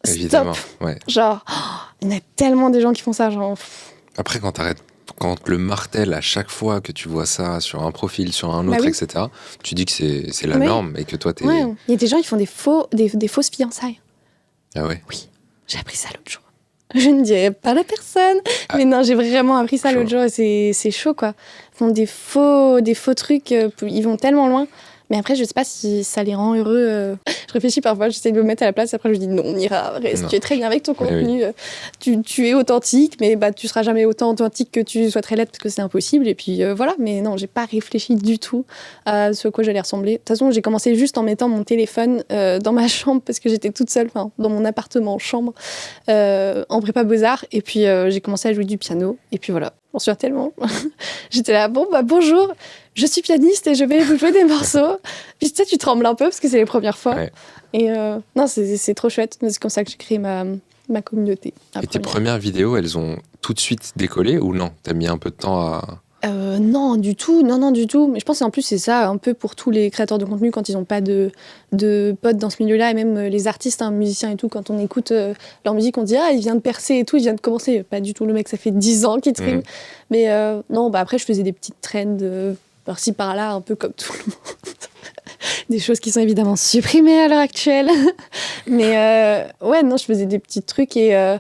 Évidemment, stop. Ouais. Genre, il y en a tellement des gens qui font ça, genre. Après, quand le martèle à chaque fois que tu vois ça sur un profil, sur un autre, etc., tu dis que c'est la norme et que toi, t'es... Ouais, il y a des gens qui font des fausses fiançailles. Ah ouais? Oui, j'ai appris ça l'autre jour. Je ne dirai pas la personne, mais non, j'ai vraiment appris ça l'autre jour et c'est chaud, quoi. Ils font des faux trucs, ils vont tellement loin. Mais après, je sais pas si ça les rend heureux. Je réfléchis parfois, j'essaie de me mettre à la place. Après, je dis non, Mira, reste. Tu es très bien avec ton contenu. Tu es authentique, mais tu seras jamais autant authentique que tu souhaiterais l'être parce que c'est impossible. Et puis voilà. Mais non, j'ai pas réfléchi du tout à ce à quoi j'allais ressembler. De toute façon, j'ai commencé juste en mettant mon téléphone dans ma chambre parce que j'étais toute seule, dans mon appartement, chambre, en prépa Beaux-Arts. Et puis j'ai commencé à jouer du piano. Et puis voilà. J'en suis tellement. J'étais là, bonjour, je suis pianiste et je vais vous jouer des morceaux. Puis tu sais, tu trembles un peu parce que c'est les premières fois. Ouais. Et non, c'est trop chouette. C'est comme ça que j'ai créé ma communauté. Et tes premières vidéos, elles ont tout de suite décollé ou non? T'as mis un peu de temps à... Non, du tout. Mais je pense qu'en plus, c'est ça un peu pour tous les créateurs de contenu quand ils n'ont pas de potes dans ce milieu-là. Et même les artistes, musiciens et tout, quand on écoute leur musique, on dit « Ah, il vient de percer et tout, il vient de commencer. » Pas du tout, le mec, ça fait 10 ans qu'il trime. Mais non, après, je faisais des petites trends par-ci, par-là, un peu comme tout le monde. Des choses qui sont évidemment supprimées à l'heure actuelle. Mais ouais, non, je faisais des petits trucs et...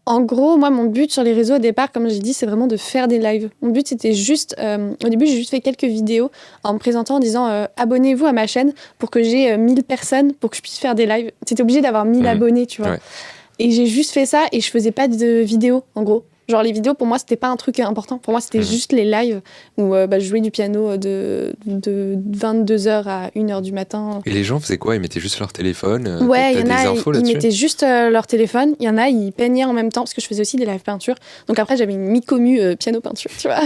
En gros, moi, mon but sur les réseaux au départ, comme j'ai dit, c'est vraiment de faire des lives. Mon but, c'était juste... au début, j'ai juste fait quelques vidéos en me présentant en disant abonnez-vous à ma chaîne pour que j'ai 1000 personnes pour que je puisse faire des lives. C'était obligé d'avoir 1000 abonnés, tu vois. Ouais. Et j'ai juste fait ça et je faisais pas de vidéos, en gros. Genre, les vidéos, pour moi, c'était pas un truc important. Pour moi, c'était juste les lives où je jouais du piano de 22h à 1h du matin. Et les gens faisaient quoi? Ils mettaient juste leur téléphone? Ouais, T'as il y en des a, infos ils là-dessus? mettaient juste leur téléphone. Il y en a, ils peignaient en même temps, parce que je faisais aussi des lives peinture. Donc après, j'avais une mi-commu piano-peinture, tu vois.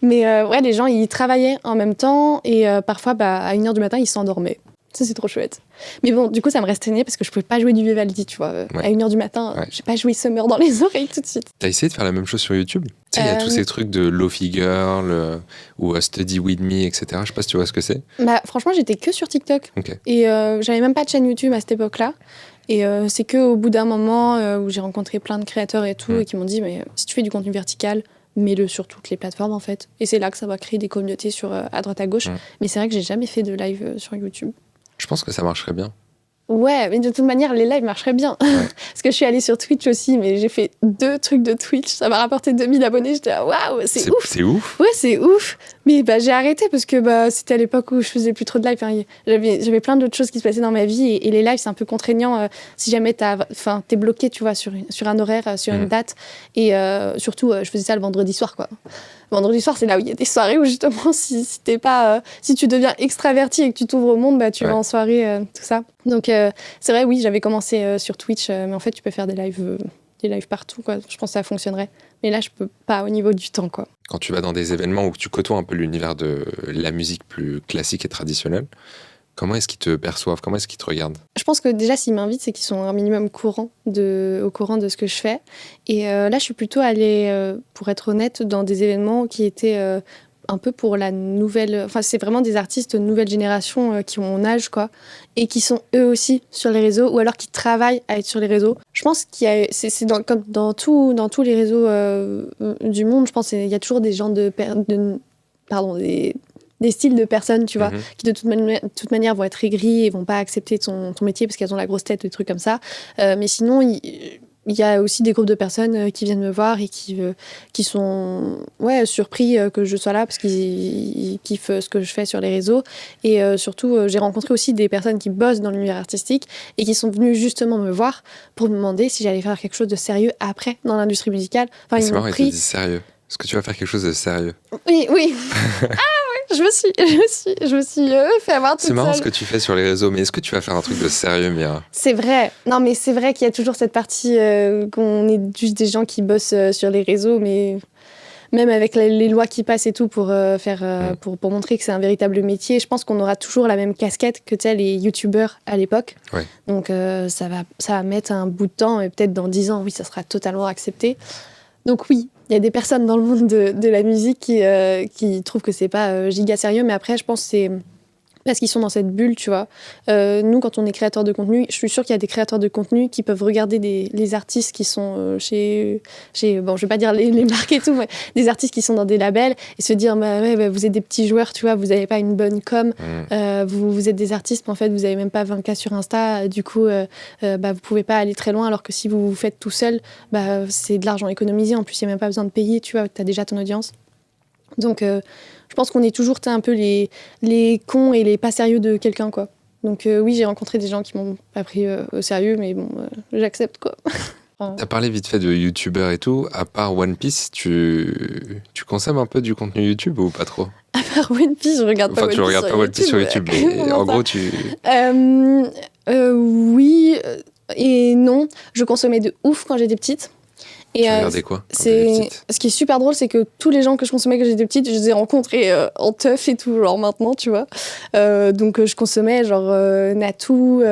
Mais ouais, les gens, ils travaillaient en même temps et parfois, à 1h du matin, ils s'endormaient. Ça, c'est trop chouette. Mais bon, du coup, ça me restreignait parce que je pouvais pas jouer du Vivaldi, tu vois. À 1h du matin, j'ai pas joué Summer dans les oreilles tout de suite. T'as essayé de faire la même chose sur YouTube? Tu sais, il y a tous ces trucs de Lo-Fi Girl ou Study With Me, etc. Je sais pas si tu vois ce que c'est. Franchement, j'étais que sur TikTok. Okay. Et j'avais même pas de chaîne YouTube à cette époque-là. Et c'est qu'au bout d'un moment où j'ai rencontré plein de créateurs et tout, et qui m'ont dit, mais si tu fais du contenu vertical, mets-le sur toutes les plateformes, en fait. Et c'est là que ça va créer des communautés à droite à gauche. Mais c'est vrai que j'ai jamais fait de live sur YouTube. Je pense que ça marcherait bien. Ouais, mais de toute manière, les lives marcheraient bien. Ouais. Parce que je suis allée sur Twitch aussi, mais j'ai fait 2 trucs de Twitch. Ça m'a rapporté 2000 abonnés. J'étais là, waouh, c'est ouf. C'est ouf. Ouais, c'est ouf. Mais j'ai arrêté parce que c'était à l'époque où je faisais plus trop de lives. Enfin, j'avais plein d'autres choses qui se passaient dans ma vie. Et les lives, c'est un peu contraignant si jamais t'es bloqué, tu vois, sur un horaire, sur une date. Et surtout, je faisais ça le vendredi soir, quoi. Vendredi soir, c'est là où il y a des soirées où justement, si tu deviens extraverti et que tu t'ouvres au monde, tu vas en soirée, tout ça. Donc c'est vrai, oui, j'avais commencé sur Twitch, mais en fait, tu peux faire des lives partout, quoi. Je pense que ça fonctionnerait. Mais là, je peux pas au niveau du temps, quoi. Quand tu vas dans des événements où tu côtoies un peu l'univers de la musique plus classique et traditionnelle, comment est-ce qu'ils te perçoivent? Comment est-ce qu'ils te regardent? Je pense que déjà, s'ils m'invitent, c'est qu'ils sont un minimum au courant de ce que je fais. Et là, je suis plutôt allée, pour être honnête, dans des événements qui étaient un peu pour la nouvelle... Enfin, c'est vraiment des artistes nouvelle génération qui ont mon âge, quoi. Et qui sont eux aussi sur les réseaux, ou alors qui travaillent à être sur les réseaux. Je pense c'est comme dans tous les réseaux du monde, je pense qu'il y a toujours des gens des styles de personnes, tu vois, qui de toute manière vont être aigris et vont pas accepter ton métier parce qu'elles ont la grosse tête, des trucs comme ça. Mais sinon, il y a aussi des groupes de personnes qui viennent me voir et qui sont surpris que je sois là parce qu'ils kiffent ce que je fais sur les réseaux. Et surtout, j'ai rencontré aussi des personnes qui bossent dans l'univers artistique et qui sont venues justement me voir pour me demander si j'allais faire quelque chose de sérieux après dans l'industrie musicale. Enfin, c'est marrant, ils te disent sérieux. Est-ce que tu vas faire quelque chose de sérieux? Oui. Je me suis fait avoir toute seule. C'est marrant ce que tu fais sur les réseaux, mais est-ce que tu vas faire un truc de sérieux, Mira? C'est vrai. Non, mais c'est vrai qu'il y a toujours cette partie qu'on est juste des gens qui bossent sur les réseaux, mais même avec les lois qui passent et tout pour pour montrer que c'est un véritable métier, je pense qu'on aura toujours la même casquette que les youtubeurs à l'époque. Ouais. Donc ça va mettre un bout de temps et peut-être dans 10 ans, oui, ça sera totalement accepté. Donc oui, il y a des personnes dans le monde de la musique qui trouvent que c'est pas giga sérieux, mais après, je pense que c'est parce qu'ils sont dans cette bulle, tu vois. Nous, quand on est créateur de contenu, je suis sûre qu'il y a des créateurs de contenu qui peuvent regarder les artistes qui sont chez bon, je vais pas dire les marques et tout, mais des artistes qui sont dans des labels et se dire, vous êtes des petits joueurs, tu vois, vous avez pas une bonne com, vous êtes des artistes, mais en fait, vous avez même pas 20K sur Insta, du coup, vous pouvez pas aller très loin, alors que si vous faites tout seul, c'est de l'argent économisé, en plus, il n'y a même pas besoin de payer, tu vois, t'as déjà ton audience. Donc, je pense qu'on est toujours un peu les cons et les pas sérieux de quelqu'un, quoi. Donc, oui, j'ai rencontré des gens qui m'ont pas pris au sérieux, mais bon, j'accepte, quoi. T'as parlé vite fait de youtubeurs et tout. À part One Piece, tu consommes un peu du contenu YouTube ou pas trop? À part One Piece, je regarde pas One Piece. Enfin, tu regardes pas One Piece sur YouTube, mais en gros, tu... oui et non. Je consommais de ouf quand j'étais petite. Tu regardais quoi quand ce qui est super drôle, c'est que tous les gens que je consommais quand j'étais petite, je les ai rencontrés en teuf et tout, genre maintenant, tu vois. Donc je consommais genre Natou,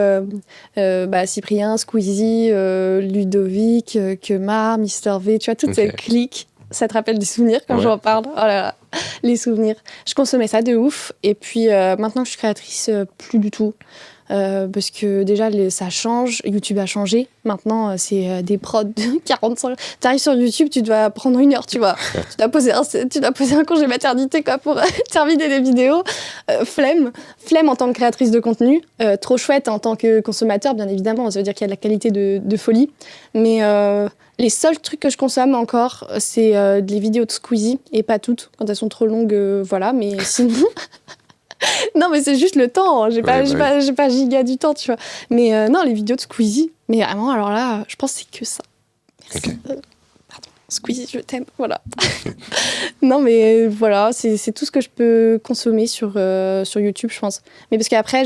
Cyprien, Squeezie, Ludovic, Kemar, Mister V, tu vois, toute cette clique. Ça te rappelle des souvenirs quand j'en parle? Oh là là, les souvenirs. Je consommais ça de ouf. Et puis maintenant que je suis créatrice, plus du tout. Parce que déjà, ça change. YouTube a changé. Maintenant, c'est des prods de 45. Tu arrives sur YouTube, tu dois prendre 1 heure, tu vois. tu dois poser un congé maternité quoi, pour terminer les vidéos. Flemme en tant que créatrice de contenu. Trop chouette en tant que consommateur, bien évidemment. Ça veut dire qu'il y a de la qualité de folie. Mais Les seuls trucs que je consomme encore, c'est des vidéos de Squeezie, et pas toutes. Quand elles sont trop longues, voilà. Mais sinon... non, mais c'est juste le temps. J'ai pas giga du temps, tu vois. Mais non, les vidéos de Squeezie. Mais vraiment, alors là, je pense que c'est que ça. Merci. Ok. Pardon, Squeezie, je t'aime. Voilà. Non, mais voilà, c'est tout ce que je peux consommer sur YouTube, je pense. Mais parce qu'après,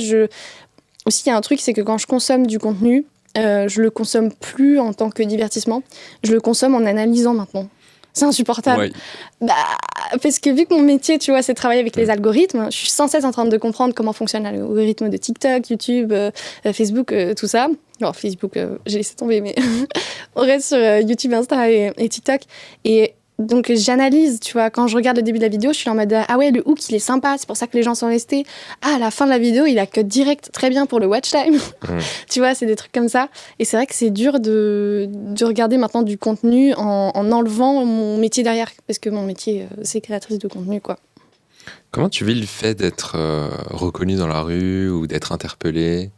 aussi, il y a un truc, c'est que quand je consomme du contenu, je le consomme plus en tant que divertissement. Je le consomme en analysant maintenant. C'est insupportable. Ouais. Bah, parce que vu que mon métier, tu vois, c'est de travailler avec les algorithmes, je suis sans cesse en train de comprendre comment fonctionne l'algorithme de TikTok, YouTube, Facebook, tout ça. Alors, Facebook, j'ai laissé tomber, mais on reste sur YouTube, Insta et TikTok. Et donc, j'analyse, tu vois, quand je regarde le début de la vidéo, je suis en mode ah ouais, le hook, il est sympa, c'est pour ça que les gens sont restés. Ah, à la fin de la vidéo, il a cut direct, très bien pour le watch time. Tu vois, c'est des trucs comme ça. Et c'est vrai que c'est dur de regarder maintenant du contenu en enlevant mon métier derrière. Parce que mon métier, c'est créatrice de contenu, quoi. Comment tu vis le fait d'être reconnue dans la rue ou d'être interpellée?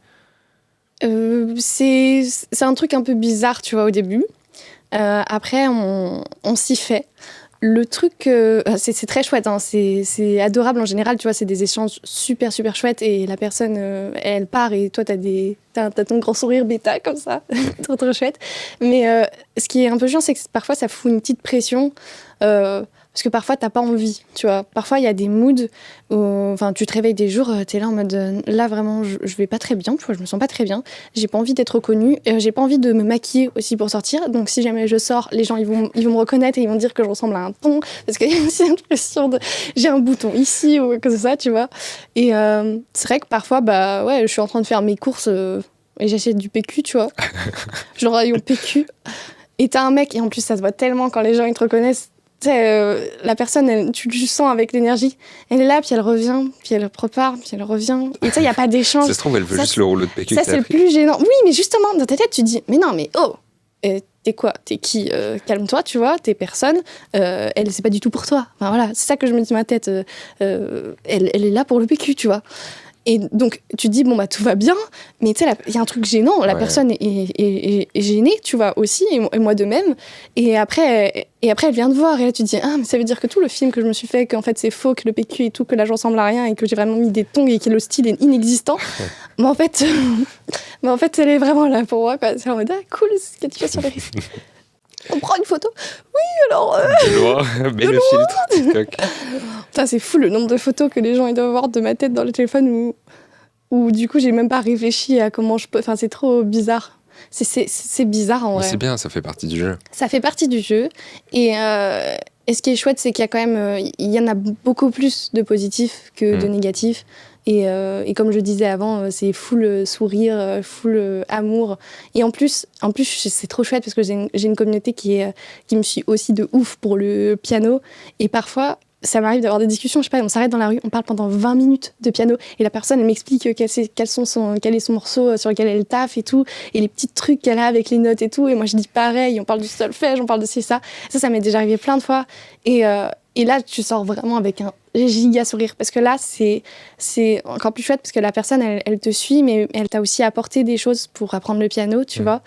C'est un truc un peu bizarre, tu vois, au début. Après, on s'y fait. Le truc, c'est très chouette, hein, c'est adorable en général, tu vois, c'est des échanges super, super chouettes et la personne, elle part et toi, t'as ton grand sourire bêta comme ça, trop, trop chouette. Mais ce qui est un peu chiant, c'est que parfois, ça fout une petite pression. Parce que parfois, t'as pas envie, tu vois. Parfois, il y a des moods où tu te réveilles des jours, t'es là en mode là, vraiment, je vais pas très bien, tu vois, je me sens pas très bien. J'ai pas envie d'être reconnue. J'ai pas envie de me maquiller aussi pour sortir. Donc, si jamais je sors, les gens, ils vont me reconnaître et ils vont dire que je ressemble à un thon. Parce qu'il y a aussi l'impression de j'ai un bouton ici ou comme ça, tu vois. Et c'est vrai que parfois, bah ouais, je suis en train de faire mes courses et j'achète du PQ, tu vois. Genre, rayon PQ. Et t'as un mec, et en plus, ça se voit tellement quand les gens, ils te reconnaissent. Tu sais, la personne, tu le sens avec l'énergie. Elle est là, puis elle revient, puis elle repart, puis elle revient. Et tu sais, il n'y a pas d'échange. Ça se trouve, elle veut juste le rouleau de PQ. Ça, c'est le plus gênant. Oui, mais justement, dans ta tête, tu te dis, mais non, mais oh, t'es quoi? T'es qui? Calme-toi, tu vois, t'es personne. Elle, c'est pas du tout pour toi. Enfin, voilà, c'est ça que je me dis dans ma tête. Elle est là pour le PQ, tu vois. Et donc, tu te dis, bon, bah, tout va bien, mais tu sais, il y a un truc gênant, la personne est gênée, tu vois, aussi, et moi de même. Et après, elle vient te voir, et là, tu te dis, ah, mais ça veut dire que tout le film que je me suis fait, qu'en fait, c'est faux, que le PQ et tout, que là, je ressemble à rien, et que j'ai vraiment mis des tongs, et que le style est inexistant. Mais en fait, elle est vraiment là pour moi, quoi. C'est en mode, ah, cool, c'est ce que tu fais sur les réseaux. On prend une photo. Oui, alors. De loin, mais le filtre TikTok. Ça, c'est fou le nombre de photos que les gens ils doivent avoir de ma tête dans le téléphone où du coup, j'ai même pas réfléchi à comment je peux. Enfin, c'est trop bizarre. C'est bizarre en vrai. C'est bien, ça fait partie du jeu. Ça fait partie du jeu. Et ce qui est chouette, c'est qu'il y a quand même. Il y en a beaucoup plus de positifs que de négatifs. Et comme je disais avant, c'est full sourire, full amour. Et en plus, c'est trop chouette parce que j'ai une communauté qui me suit aussi de ouf pour le piano. Et parfois, ça m'arrive d'avoir des discussions, je sais pas, on s'arrête dans la rue, on parle pendant 20 minutes de piano et la personne, elle m'explique quel est son morceau sur lequel elle taffe et tout, et les petits trucs qu'elle a avec les notes et tout. Et moi, je dis pareil, on parle du solfège, on parle de ça. Ça m'est déjà arrivé plein de fois. Et là, tu sors vraiment avec un giga sourire. Parce que là, c'est encore plus chouette parce que la personne, elle te suit, mais elle t'a aussi apporté des choses pour apprendre le piano, tu vois.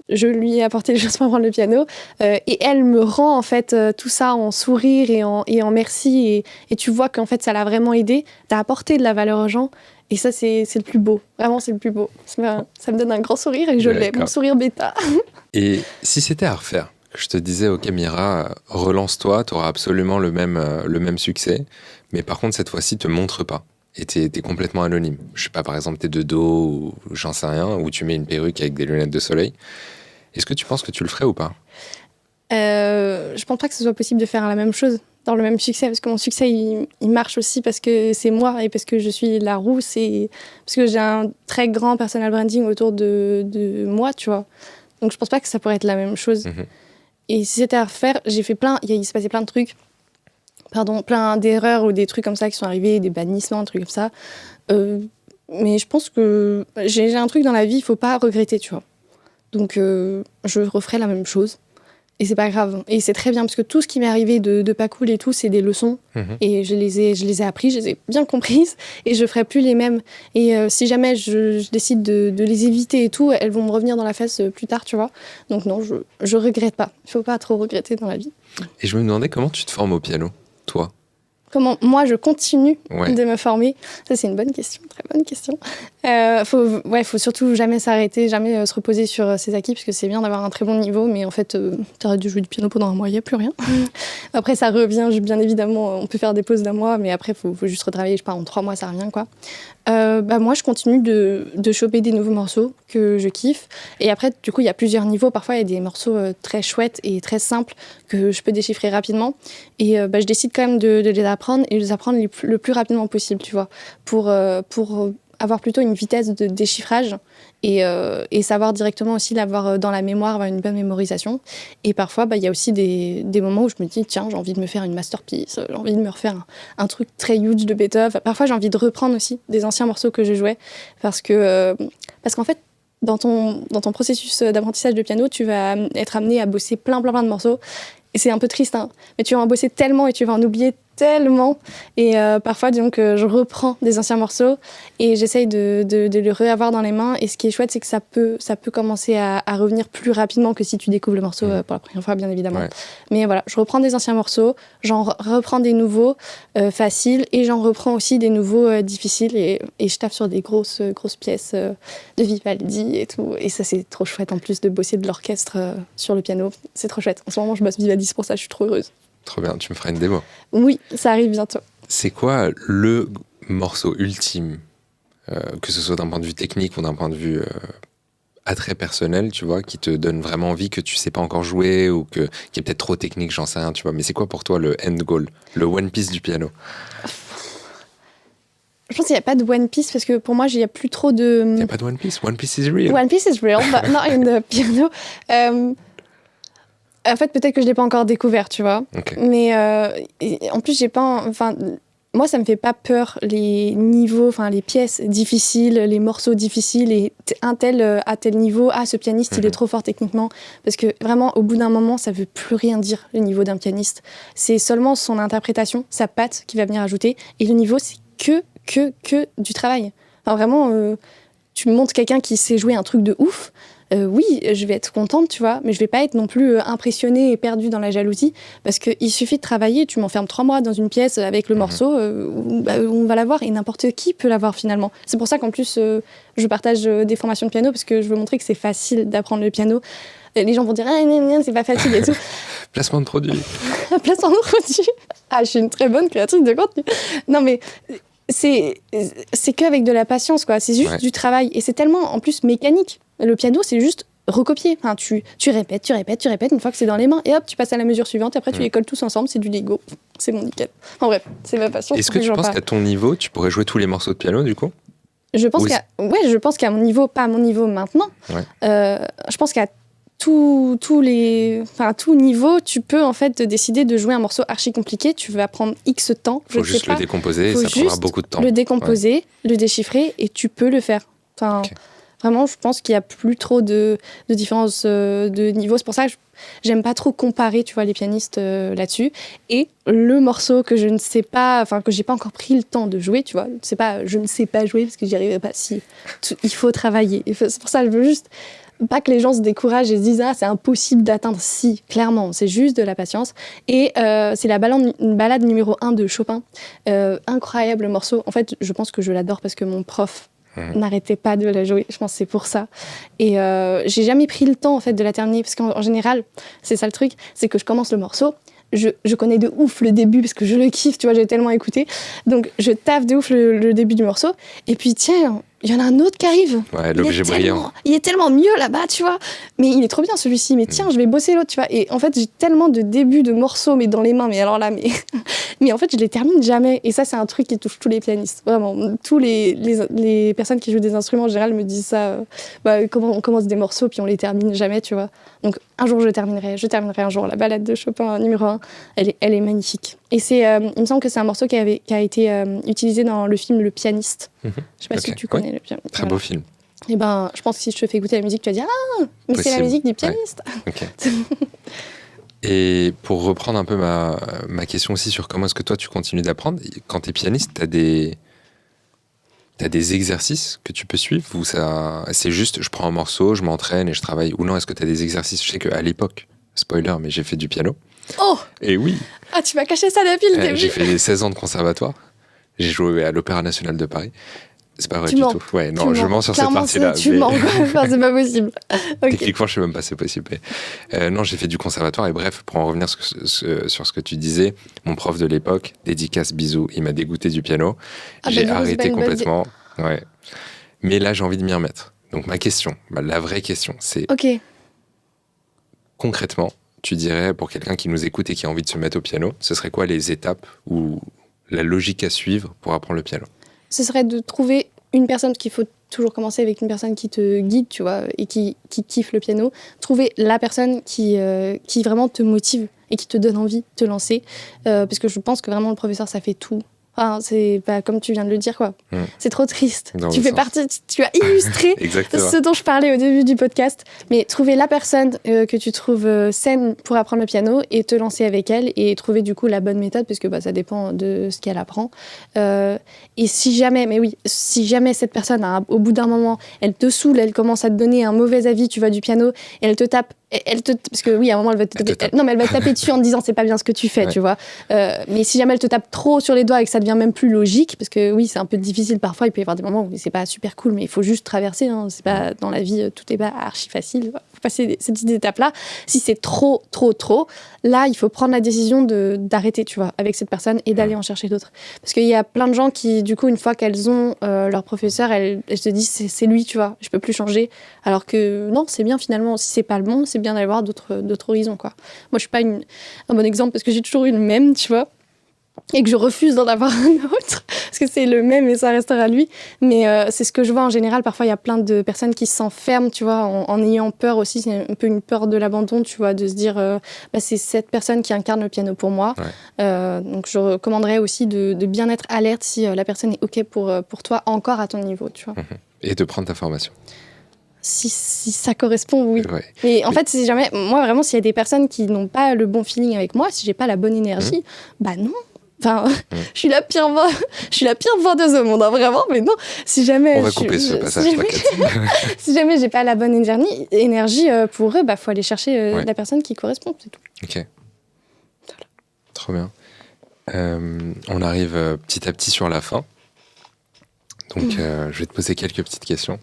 Je lui ai apporté des choses pour apprendre le piano. Et elle me rend, en fait, tout ça en sourire et en merci. Et tu vois qu'en fait, ça l'a vraiment aidé. T'as apporté de la valeur aux gens. Et ça, c'est le plus beau. Vraiment, c'est le plus beau. Ça me donne un grand sourire et je l'ai, mon sourire bêta. Et si c'était à refaire, je te disais, ok Mira, relance-toi, tu auras absolument le même succès, mais par contre cette fois-ci, te montre pas. Et t'es complètement anonyme. Je sais pas, par exemple, t'es de dos ou j'en sais rien, ou tu mets une perruque avec des lunettes de soleil. Est-ce que tu penses que tu le ferais ou pas? Je pense pas que ce soit possible de faire la même chose dans le même succès, parce que mon succès, il marche aussi parce que c'est moi et parce que je suis la rousse et parce que j'ai un très grand personal branding autour de moi, tu vois. Donc je pense pas que ça pourrait être la même chose. Et si c'était à refaire, il s'est passé plein de trucs, plein d'erreurs ou des trucs comme ça qui sont arrivés, des bannissements, des trucs comme ça. Mais je pense que j'ai un truc dans la vie, il faut pas regretter, tu vois. Donc je referais la même chose. Et c'est pas grave. Et c'est très bien parce que tout ce qui m'est arrivé de pas cool et tout, c'est des leçons. Et je les ai appris, je les ai bien comprises et je ferai plus les mêmes. Et si jamais je décide de les éviter et tout, elles vont me revenir dans la face plus tard, tu vois. Donc non, je regrette pas. Il faut pas trop regretter dans la vie. Et je me demandais comment tu te formes au piano, toi? Comment moi je continue de me former? Ça c'est une bonne question, très bonne question. Faut surtout jamais s'arrêter, jamais se reposer sur ses acquis parce que c'est bien d'avoir un très bon niveau, mais en fait t'arrêtes de jouer du piano pendant un mois, il n'y a plus rien. Après ça revient, bien évidemment, on peut faire des pauses d'un mois, mais après faut juste retravailler, je sais pas, en 3 mois ça revient quoi. Moi je continue de choper des nouveaux morceaux que je kiffe, et après du coup il y a plusieurs niveaux, parfois il y a des morceaux très chouettes et très simples que je peux déchiffrer rapidement, et je décide quand même de les apprendre et de les apprendre le plus rapidement possible, tu vois, pour avoir plutôt une vitesse de déchiffrage et savoir directement aussi l'avoir dans la mémoire, avoir une bonne mémorisation. Et parfois, il y a aussi des moments où je me dis, tiens, j'ai envie de me faire une masterpiece, j'ai envie de me refaire un truc très huge de Beethoven. Parfois, j'ai envie de reprendre aussi des anciens morceaux que je jouais parce qu'en fait, dans ton processus d'apprentissage de piano, tu vas être amené à bosser plein de morceaux. Et c'est un peu triste, hein, mais tu vas en bosser tellement et tu vas en oublier tellement. Et parfois, donc, je reprends des anciens morceaux et j'essaye de le réavoir dans les mains. Et ce qui est chouette, c'est que ça peut commencer à revenir plus rapidement que si tu découvres le morceau pour la première fois, bien évidemment. Ouais. Mais voilà, je reprends des anciens morceaux, j'en reprends des nouveaux faciles et j'en reprends aussi des nouveaux difficiles. Et je tape sur des grosses pièces de Vivaldi et tout. Et ça, c'est trop chouette en plus de bosser de l'orchestre sur le piano. C'est trop chouette. En ce moment, je bosse Vivaldi, c'est pour ça que je suis trop heureuse. Trop bien, tu me feras une démo. Oui, ça arrive bientôt. C'est quoi le morceau ultime, que ce soit d'un point de vue technique ou d'un point de vue attrait personnel, tu vois, qui te donne vraiment envie, que tu sais pas encore jouer ou qui est peut-être trop technique, j'en sais rien, tu vois. Mais c'est quoi pour toi le end goal, le One Piece du piano? Je pense qu'il n'y a pas de One Piece parce que pour moi, il n'y a plus trop de... Il n'y a pas de One Piece? One Piece is real. One Piece is real, but not in the piano. En fait, peut-être que je ne l'ai pas encore découvert, tu vois. Okay. Mais en plus, j'ai pas... Enfin, moi, ça ne me fait pas peur, les niveaux, enfin, les pièces difficiles, les morceaux difficiles, et un tel à tel niveau, ce pianiste, il est trop fort techniquement. Parce que vraiment, au bout d'un moment, ça ne veut plus rien dire, le niveau d'un pianiste. C'est seulement son interprétation, sa patte qui va venir ajouter. Et le niveau, c'est que du travail. Enfin, vraiment, tu me montres quelqu'un qui sait jouer un truc de ouf... oui, je vais être contente, tu vois, mais je vais pas être non plus impressionnée et perdue dans la jalousie, parce qu'il suffit de travailler, tu m'enfermes 3 mois dans une pièce avec le morceau, où on va l'avoir, et n'importe qui peut l'avoir finalement. C'est pour ça qu'en plus, je partage des formations de piano, parce que je veux montrer que c'est facile d'apprendre le piano. Les gens vont dire « c'est pas facile » et tout. Placement de produit. Placement de produit. Je suis une très bonne créatrice de contenu. Non, mais... C'est qu'avec de la patience, quoi. C'est juste du travail. Et c'est tellement, en plus, mécanique. Le piano, c'est juste recopier. Enfin, tu répètes. Une fois que c'est dans les mains, et hop, tu passes à la mesure suivante. Et après, tu les colles tous ensemble. C'est du Lego. C'est mon nickel. En bref, c'est ma passion. Est-ce que tu penses qu'à ton niveau, tu pourrais jouer tous les morceaux de piano, du coup? Je pense qu'à mon niveau, pas à mon niveau maintenant. Ouais. Je pense qu'à tout niveau, tu peux en fait décider de jouer un morceau archi compliqué. Tu vas prendre X temps. Faut juste le décomposer et ça prendra beaucoup de temps. Le décomposer, le déchiffrer et tu peux le faire. Enfin, vraiment, je pense qu'il n'y a plus trop de différence de niveau. C'est pour ça que j'aime pas trop comparer, tu vois, les pianistes là-dessus. Et le morceau que je ne sais pas, enfin que j'ai pas encore pris le temps de jouer, tu vois, je ne sais pas jouer parce que j'y arriverai pas. Il faut travailler. C'est pour ça que je veux juste pas que les gens se découragent et se disent c'est impossible d'atteindre. Si, clairement, c'est juste de la patience. Et c'est la balade numéro 1 de Chopin. Incroyable morceau. En fait, je pense que je l'adore parce que mon prof n'arrêtait pas de la jouer. Je pense que c'est pour ça. Et j'ai jamais pris le temps en fait de la terminer parce qu'en général, c'est ça le truc, c'est que je commence le morceau. Je connais de ouf le début parce que je le kiffe, tu vois, j'ai tellement écouté. Donc, je taffe de ouf le début du morceau. Et puis, tiens, il y en a un autre qui arrive. Ouais, l'objet brillant. Il est tellement mieux là-bas, tu vois. Mais il est trop bien celui-ci. Mais tiens, je vais bosser l'autre, tu vois. Et en fait, j'ai tellement de débuts de morceaux, mais dans les mains. Mais alors là, mais en fait, je les termine jamais. Et ça, c'est un truc qui touche tous les pianistes. Vraiment. Tous les personnes qui jouent des instruments en général me disent ça. Comment on commence des morceaux, puis on les termine jamais, tu vois. Donc, un jour, je terminerai un jour. La balade de Chopin numéro 1, elle est magnifique. Et il me semble que c'est un morceau qui a été utilisé dans le film Le Pianiste. Je sais pas si tu connais le pianiste. Très beau film. Et je pense que si je te fais écouter la musique, tu vas dire mais c'est la musique du pianiste. Ouais. Okay. Et pour reprendre un peu ma question aussi sur comment est-ce que toi tu continues d'apprendre, quand tu es pianiste, t'as des exercices que tu peux suivre ou ça, c'est juste je prends un morceau, je m'entraîne et je travaille, ou non, est-ce que tu as des exercices? Je sais qu'à l'époque, spoiler, mais j'ai fait du piano. Oh! Et oui, Ah, tu m'as caché ça depuis le début. j'ai fait 16 ans de conservatoire, j'ai joué à l'Opéra National de Paris. C'est pas vrai Tu du mens. tout. Ouais, non, je mens sur cette Clairement, partie-là. tu mais mens, quoi. Enfin, c'est pas possible. Ok. techniquement, je sais même pas si c'est possible. Non, j'ai fait du conservatoire et bref, pour en revenir sur ce que tu disais, mon prof de l'époque, dédicace, bisous, il m'a dégoûté du piano. Ah, J'ai bah, du coup, c'est pas arrêté une bonne idée. complètement. Ouais. Mais là, j'ai envie de m'y remettre. Donc ma question, la vraie question, c'est Ok. concrètement, tu dirais pour quelqu'un qui nous écoute et qui a envie de se mettre au piano, ce serait quoi les étapes ou la logique à suivre pour apprendre le piano? Ce serait de trouver une personne, parce qu'il faut toujours commencer avec une personne qui te guide, tu vois, et qui kiffe le piano. Trouver la personne qui vraiment te motive et qui te donne envie de te lancer. Parce que je pense que vraiment le professeur, ça fait tout. Enfin, c'est pas comme tu viens de le dire, quoi. C'est trop triste. Dans Tu le fais sens. partie, tu as illustré Exactement. ce dont je parlais au début du podcast. Mais trouver la personne que tu trouves saine pour apprendre le piano et te lancer avec elle et trouver du coup la bonne méthode, parce que ça dépend de ce qu'elle apprend. Et si jamais, mais oui, si jamais cette personne, au bout d'un moment, elle te saoule, elle commence à te donner un mauvais avis, tu vois, du piano, et elle te tape, parce que oui, à un moment, elle va te taper, non, mais elle va te taper dessus en te disant c'est pas bien ce que tu fais, Ouais. tu vois. Mais si jamais elle te tape trop sur les doigts et que ça devient même plus logique, parce que oui, c'est un peu difficile parfois, il peut y avoir des moments où c'est pas super cool, mais il faut juste traverser, hein, c'est pas, dans la vie, tout est pas archi facile, faut passer ces petites étapes-là. Si c'est trop, là, il faut prendre la décision d'arrêter, tu vois, avec cette personne et d'aller en chercher d'autres. Parce qu'il y a plein de gens qui, du coup, une fois qu'elles ont leur professeur, elles se disent c'est lui, tu vois, je peux plus changer. Alors que non, c'est bien finalement, si c'est pas le bon, c'est bien d'aller voir d'autres horizons, quoi. Moi, je suis pas un bon exemple parce que j'ai toujours eu le même, tu vois, et que je refuse d'en avoir un autre parce que c'est le même et ça restera lui. Mais c'est ce que je vois en général. Parfois, il y a plein de personnes qui s'enferment, tu vois, en ayant peur aussi. C'est un peu une peur de l'abandon, tu vois, de se dire c'est cette personne qui incarne le piano pour moi. Ouais. Donc, je recommanderais aussi de bien être alerte si la personne est OK pour toi, encore à ton niveau, tu vois. Et de prendre ta formation. Si ça correspond, oui. Ouais. Mais en fait, si jamais, moi vraiment, s'il y a des personnes qui n'ont pas le bon feeling avec moi, si j'ai pas la bonne énergie, bah non. Enfin, je suis la pire vendeuse au monde, hein, vraiment. Mais non, si jamais On va couper ce passage, t'inquiète. si jamais j'ai pas la bonne énergie pour eux, bah faut aller chercher la personne qui correspond, c'est tout. Ok. Voilà. Trop bien. On arrive petit à petit sur la fin. Donc, je vais te poser quelques petites questions.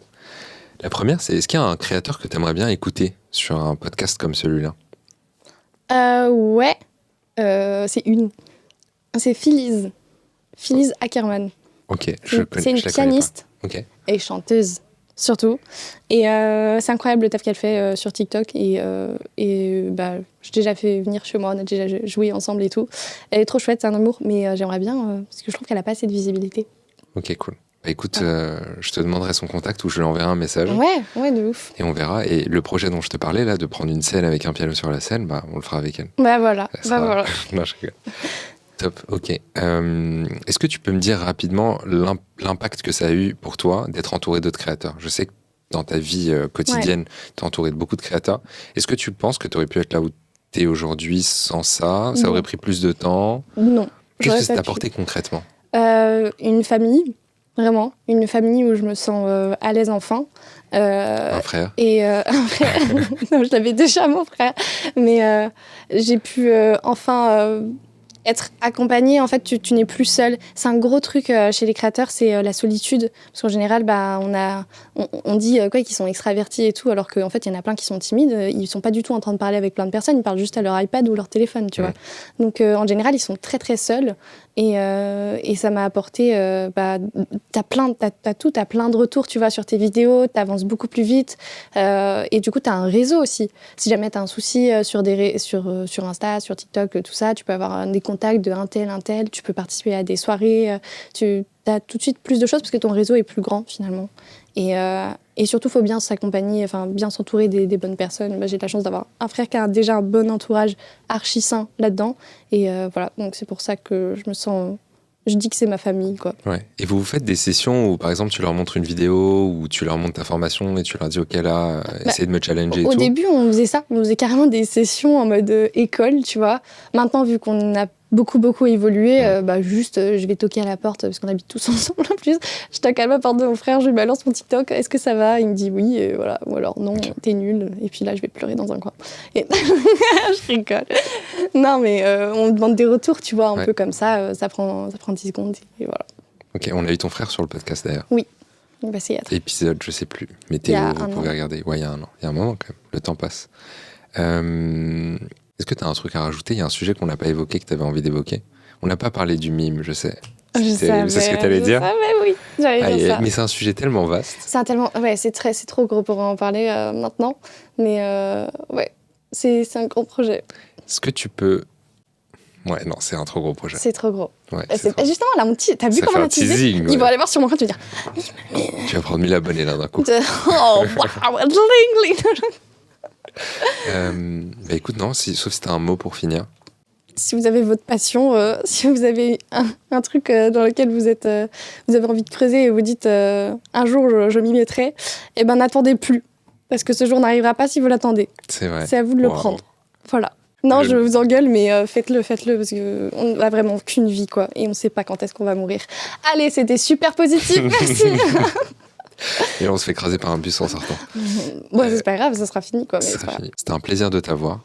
La première, c'est est-ce qu'il y a un créateur que tu aimerais bien écouter sur un podcast comme celui-là? Ouais, c'est Phyllis Ackerman. Ok, je connais. C'est une pianiste Ok. et chanteuse, surtout. Et c'est incroyable le taf qu'elle fait sur TikTok. Et j'ai déjà fait venir chez moi, on a déjà joué ensemble et tout. Elle est trop chouette, c'est un amour, mais j'aimerais bien, parce que je trouve qu'elle n'a pas assez de visibilité. Ok, cool. Bah, écoute, je te demanderai son contact ou je lui enverrai un message. Ouais, de ouf. Et on verra. Et le projet dont je te parlais, là, de prendre une scène avec un piano sur la scène, bah, on le fera avec elle. Bah voilà. Non, je rigole. Top, ok. Est-ce que tu peux me dire rapidement l'impact que ça a eu pour toi d'être entouré d'autres créateurs? Je sais que dans ta vie quotidienne, tu es entouré de beaucoup de créateurs. Est-ce que tu penses que tu aurais pu être là où tu es aujourd'hui sans ça? Ça aurait pris plus de temps? Non. Qu'est-ce que ça t'a apporté concrètement? Une famille, vraiment. Une famille où je me sens à l'aise enfin. Un frère? Et un frère. Non, je l'avais déjà, mon frère. Mais j'ai pu enfin être accompagnée. En fait, tu n'es plus seule. C'est un gros truc chez les créateurs, c'est la solitude. Parce qu'en général, on dit qu'ils sont extravertis et tout, alors qu'en fait, il y en a plein qui sont timides. Ils sont pas du tout en train de parler avec plein de personnes. Ils parlent juste à leur iPad ou leur téléphone, tu vois. Donc, en général, ils sont très, très seuls. Et ça m'a apporté... t'as plein de retours, tu vois, sur tes vidéos. T'avances beaucoup plus vite. Et du coup, t'as un réseau aussi. Si jamais t'as un souci sur Insta, sur TikTok, tout ça, tu peux avoir des contacts de un tel, tu peux participer à des soirées, tu as tout de suite plus de choses parce que ton réseau est plus grand finalement. Et surtout, il faut bien s'accompagner, enfin bien s'entourer des bonnes personnes. Moi, j'ai de la chance d'avoir un frère qui a déjà un bon entourage archi sain là-dedans. Et voilà, donc c'est pour ça que je me sens je dis que c'est ma famille, quoi. Ouais. Et vous faites des sessions où, par exemple, tu leur montres une vidéo ou tu leur montres ta formation et tu leur dis, OK, là, essaye de me challenger et Au tout. début, on faisait ça. On faisait carrément des sessions en mode école, tu vois. Maintenant, vu qu'on a beaucoup évolué, juste, je vais toquer à la porte, parce qu'on habite tous ensemble en plus. Je toque à la porte de mon frère, je lui balance mon TikTok. Est-ce que ça va? Il me dit oui, et voilà. Ou alors non, t'es nul. Et puis là, je vais pleurer dans un coin. Et je rigole. Non, mais on me demande des retours, tu vois, un peu comme ça. Ça prend 10 secondes. Et voilà. OK, on a eu ton frère sur le podcast d'ailleurs. Oui. Bah, c'est il y a Épisode, je sais plus. Mais Théo, vous pouvez regarder. Ouais, il y a un an. Il y a un moment quand même. Le temps passe. Est-ce que tu as un truc à rajouter? Il y a un sujet qu'on n'a pas évoqué, que tu avais envie d'évoquer. On n'a pas parlé du mime, je sais. C'est ce que tu allais dire? Oui, j'allais dire ça. Mais c'est un sujet tellement vaste. C'est trop gros pour en parler maintenant. Mais c'est un gros projet. Est-ce que tu peux... Ouais, non, c'est un trop gros projet. C'est trop gros. Ouais, justement, là, t'as vu comment on a teasé? Ils vont aller voir sur mon compte, tu vas dire... Tu vas prendre 1000 abonnés là d'un coup. Oh, wow, écoute, non, sauf si t'as un mot pour finir. Si vous avez votre passion, si vous avez un truc dans lequel vous avez envie de creuser et vous dites un jour je m'y mettrai, eh ben n'attendez plus. Parce que ce jour n'arrivera pas si vous l'attendez. C'est vrai. C'est à vous de le prendre. Voilà. Non, je vous engueule, mais faites-le, parce qu'on n'a vraiment qu'une vie, quoi. Et on ne sait pas quand est-ce qu'on va mourir. Allez, c'était super positif, merci. Et on se fait écraser par un bus en sortant. Bon, c'est pas grave, ça sera fini, quoi. Mais C'était un plaisir de t'avoir.